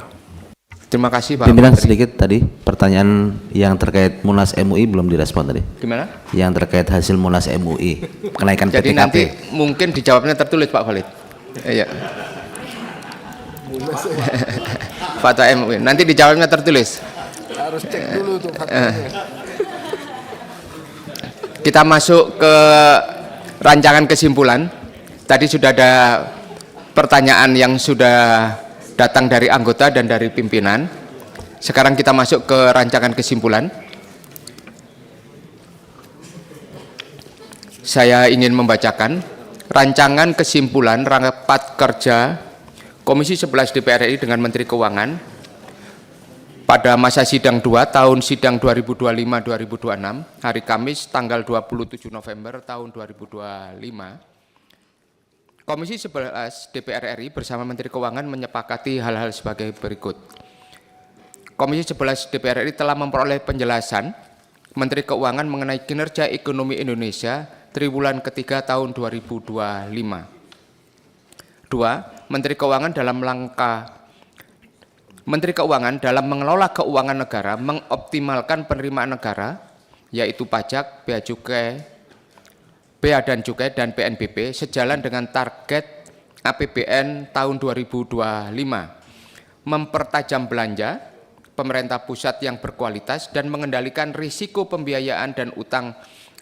Terima kasih Pak Pimpinan Menteri. sedikit tadi pertanyaan yang terkait Munas MUI belum direspon tadi. Gimana? Yang terkait hasil Munas MUI kenaikan Jadi PTKP. nanti mungkin dijawabnya tertulis Pak Khalid. Iya. Fatwa MUI. Nanti dijawabnya tertulis. Harus cek dulu tuh faktanya. Kita masuk ke rancangan kesimpulan. Tadi sudah ada pertanyaan yang sudah datang dari anggota dan dari pimpinan. Sekarang kita masuk ke rancangan kesimpulan. Saya ingin membacakan rancangan kesimpulan rapat kerja Komisi 11 DPR RI dengan Menteri Keuangan pada masa sidang 2 tahun sidang 2025-2026 hari Kamis tanggal 27 November tahun 2025. Komisi 11 DPR RI bersama Menteri Keuangan menyepakati hal-hal sebagai berikut. Komisi 11 DPR RI telah memperoleh penjelasan Menteri Keuangan mengenai kinerja ekonomi Indonesia triwulan ketiga tahun 2025. 2. Menteri Keuangan dalam mengelola keuangan negara mengoptimalkan penerimaan negara, yaitu pajak, bea dan cukai, dan PNBP sejalan dengan target APBN tahun 2025. Mempertajam belanja pemerintah pusat yang berkualitas dan mengendalikan risiko pembiayaan dan utang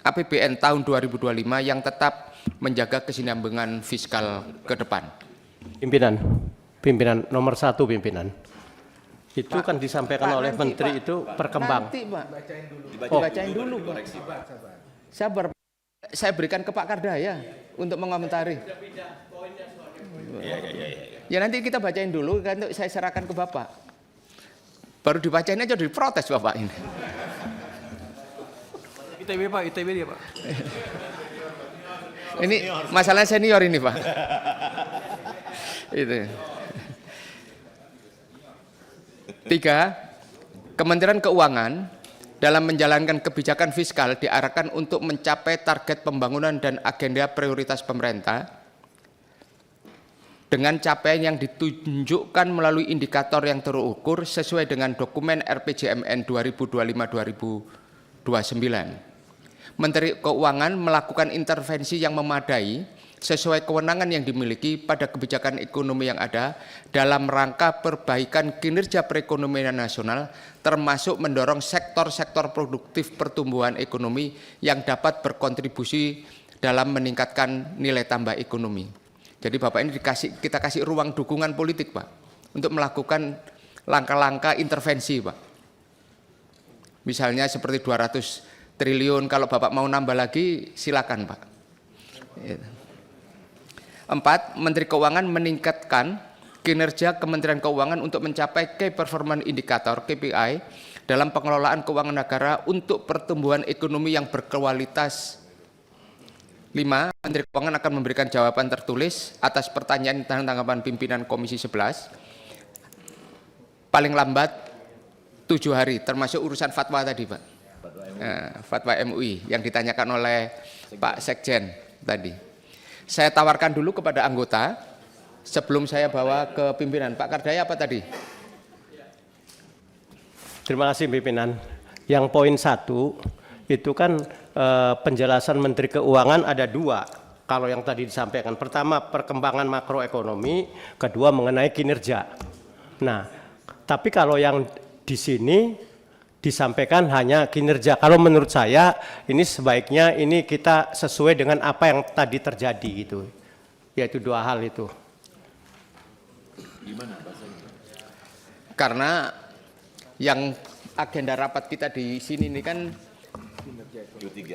APBN tahun 2025 yang tetap menjaga kesinambungan fiskal ke depan. Pimpinan nomor 1 pimpinan. Itu kan disampaikan oleh Menteri Pak. itu perkembang. Nanti Pak. Dibacain dulu Pak. Sabar. Saya berikan ke Pak Kardaya untuk mengomentari. Ya nanti kita bacain dulu, nanti saya serahkan ke Bapak. Baru dibacain aja diprotes Bapak ini. ITB Pak, ITB dia Pak. Ini masalah senior ini Pak. Itu. 3. Kementerian Keuangan dalam menjalankan kebijakan fiskal diarahkan untuk mencapai target pembangunan dan agenda prioritas pemerintah dengan capaian yang ditunjukkan melalui indikator yang terukur sesuai dengan dokumen RPJMN 2025-2029. Menteri Keuangan melakukan intervensi yang memadai sesuai kewenangan yang dimiliki pada kebijakan ekonomi yang ada dalam rangka perbaikan kinerja perekonomian nasional, termasuk mendorong sektor-sektor produktif pertumbuhan ekonomi yang dapat berkontribusi dalam meningkatkan nilai tambah ekonomi. Jadi Bapak ini kita kasih ruang dukungan politik Pak untuk melakukan langkah-langkah intervensi Pak. Misalnya seperti 200 triliun. Kalau Bapak mau nambah lagi, silakan Pak. 4. Menteri Keuangan meningkatkan kinerja Kementerian Keuangan untuk mencapai Key Performance Indicator (KPI) dalam pengelolaan keuangan negara untuk pertumbuhan ekonomi yang berkualitas. 5. Menteri Keuangan akan memberikan jawaban tertulis atas pertanyaan dan tanggapan pimpinan Komisi 11 paling lambat 7 hari, termasuk urusan fatwa tadi Pak. Fatwa MUI yang ditanyakan oleh Pak Sekjen tadi. Saya tawarkan dulu kepada anggota sebelum saya bawa ke pimpinan. Pak Kardaya apa tadi? Terima kasih pimpinan. Yang poin 1 itu kan penjelasan Menteri Keuangan ada 2. Kalau yang tadi disampaikan, pertama perkembangan makroekonomi, kedua mengenai kinerja. Nah, tapi kalau yang di sini disampaikan hanya kinerja. Kalau menurut saya ini sebaiknya ini kita sesuai dengan apa yang tadi terjadi gitu. Yaitu 2 hal itu. Karena yang agenda rapat kita di sini ini kan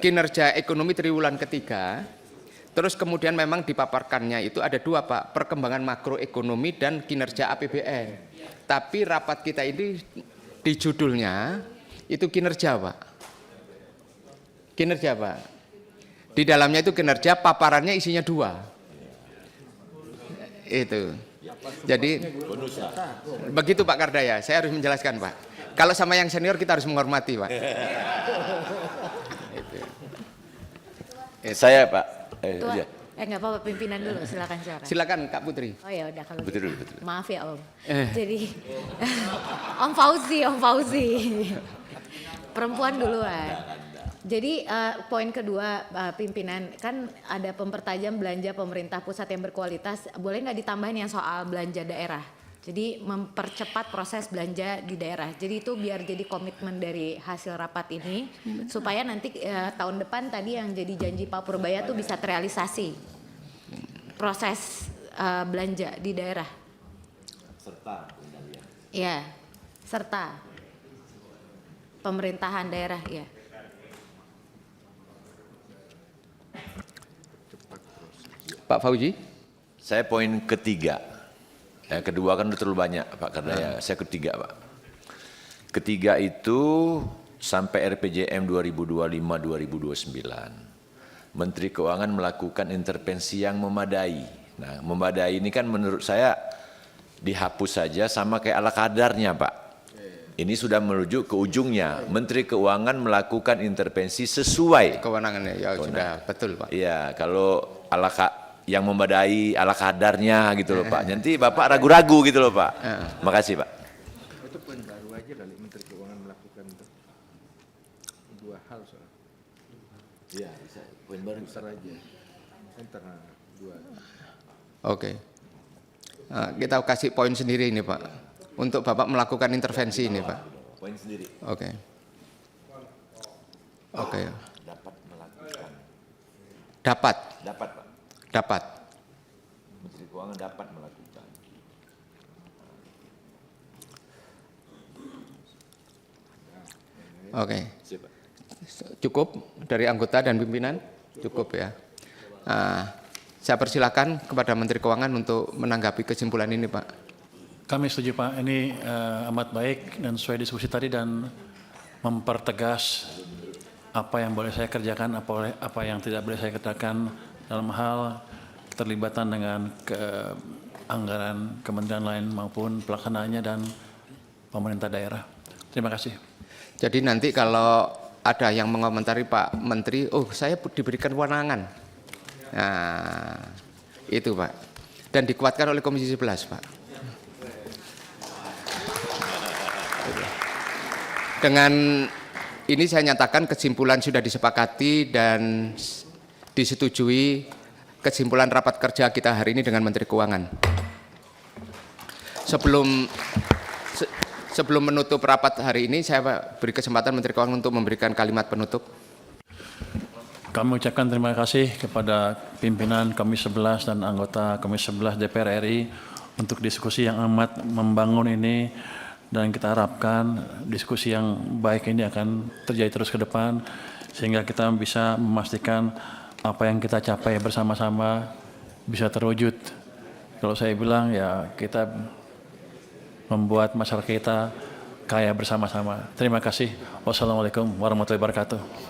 kinerja ekonomi triwulan ketiga. Terus kemudian memang dipaparkannya itu ada 2 Pak, perkembangan makroekonomi dan kinerja APBN. Tapi rapat kita ini di judulnya itu kinerja Pak. Kinerja Pak. Di dalamnya itu kinerja, paparannya isinya 2. Itu. Jadi begitu Pak Kardaya, saya harus menjelaskan Pak. Kalau sama yang senior kita harus menghormati Pak. Itu. Saya Pak. Tua. Enggak apa-apa, pimpinan dulu, silakan suara. Silakan Kak Putri. Oh ya udah kalau Betul, gitu. betul. Maaf ya Om. Jadi Om Fauzi. Perempuan duluan. Jadi poin kedua pimpinan, kan ada mempertajam belanja pemerintah pusat yang berkualitas. Boleh nggak ditambahin yang soal belanja daerah? Jadi mempercepat proses belanja di daerah. Jadi itu biar jadi komitmen dari hasil rapat ini, supaya nanti tahun depan tadi yang jadi janji Pak Purbaya tuh bisa terrealisasi proses belanja di daerah. Serta Ya, serta pemerintahan daerah ya. Pak Fauzi. Saya poin ketiga. Yang kedua kan udah terlalu banyak Pak Kardaya. Saya ketiga Pak. Ketiga itu sampai RPJM 2025-2029. Menteri Keuangan melakukan intervensi yang memadai. Nah, memadai ini kan menurut saya dihapus saja sama kayak ala kadarnya Pak. Ini sudah menuju ke ujungnya. Menteri Keuangan melakukan intervensi sesuai kewenangannya. Ya sudah betul Pak. Iya, kalau ala yang memadai ala kadarnya gitu loh Pak. Nanti Bapak ragu-ragu gitu loh Pak. Makasih Pak. Itu poin baru aja kali Menteri Keuangan melakukan 2 hal soal. Iya, bisa. Poin baru besar aja. Antara 2. Oke. Kita kasih poin sendiri ini Pak. Untuk Bapak melakukan intervensi ini Pak. Poin sendiri. Oke. Oke. Dapat melakukan. Dapat. Dapat Pak. Dapat. Menteri Keuangan dapat melakukan. Oke. Cukup dari anggota dan pimpinan? Cukup ya. Saya persilakan kepada Menteri Keuangan untuk menanggapi kesimpulan ini Pak. Kami setuju Pak, ini amat baik dan sesuai diskusi tadi dan mempertegas apa yang boleh saya kerjakan, apa yang tidak boleh saya kerjakan dalam hal keterlibatan dengan anggaran kementerian lain maupun pelaksanaannya dan pemerintah daerah. Terima kasih. Jadi nanti kalau ada yang mengomentari Pak Menteri, oh saya diberikan kewenangan. Nah, itu Pak. Dan dikuatkan oleh Komisi 11 Pak. Dengan ini saya nyatakan kesimpulan sudah disepakati dan disetujui kesimpulan rapat kerja kita hari ini dengan Menteri Keuangan. Sebelum menutup rapat hari ini, saya beri kesempatan Menteri Keuangan untuk memberikan kalimat penutup. Kami ucapkan terima kasih kepada pimpinan Komisi 11 dan anggota Komisi 11 DPR RI untuk diskusi yang amat membangun ini, dan kita harapkan diskusi yang baik ini akan terjadi terus ke depan sehingga kita bisa memastikan apa yang kita capai bersama-sama bisa terwujud. Kalau saya bilang ya kita membuat masyarakat kita kaya bersama-sama. Terima kasih. Wassalamualaikum warahmatullahi wabarakatuh.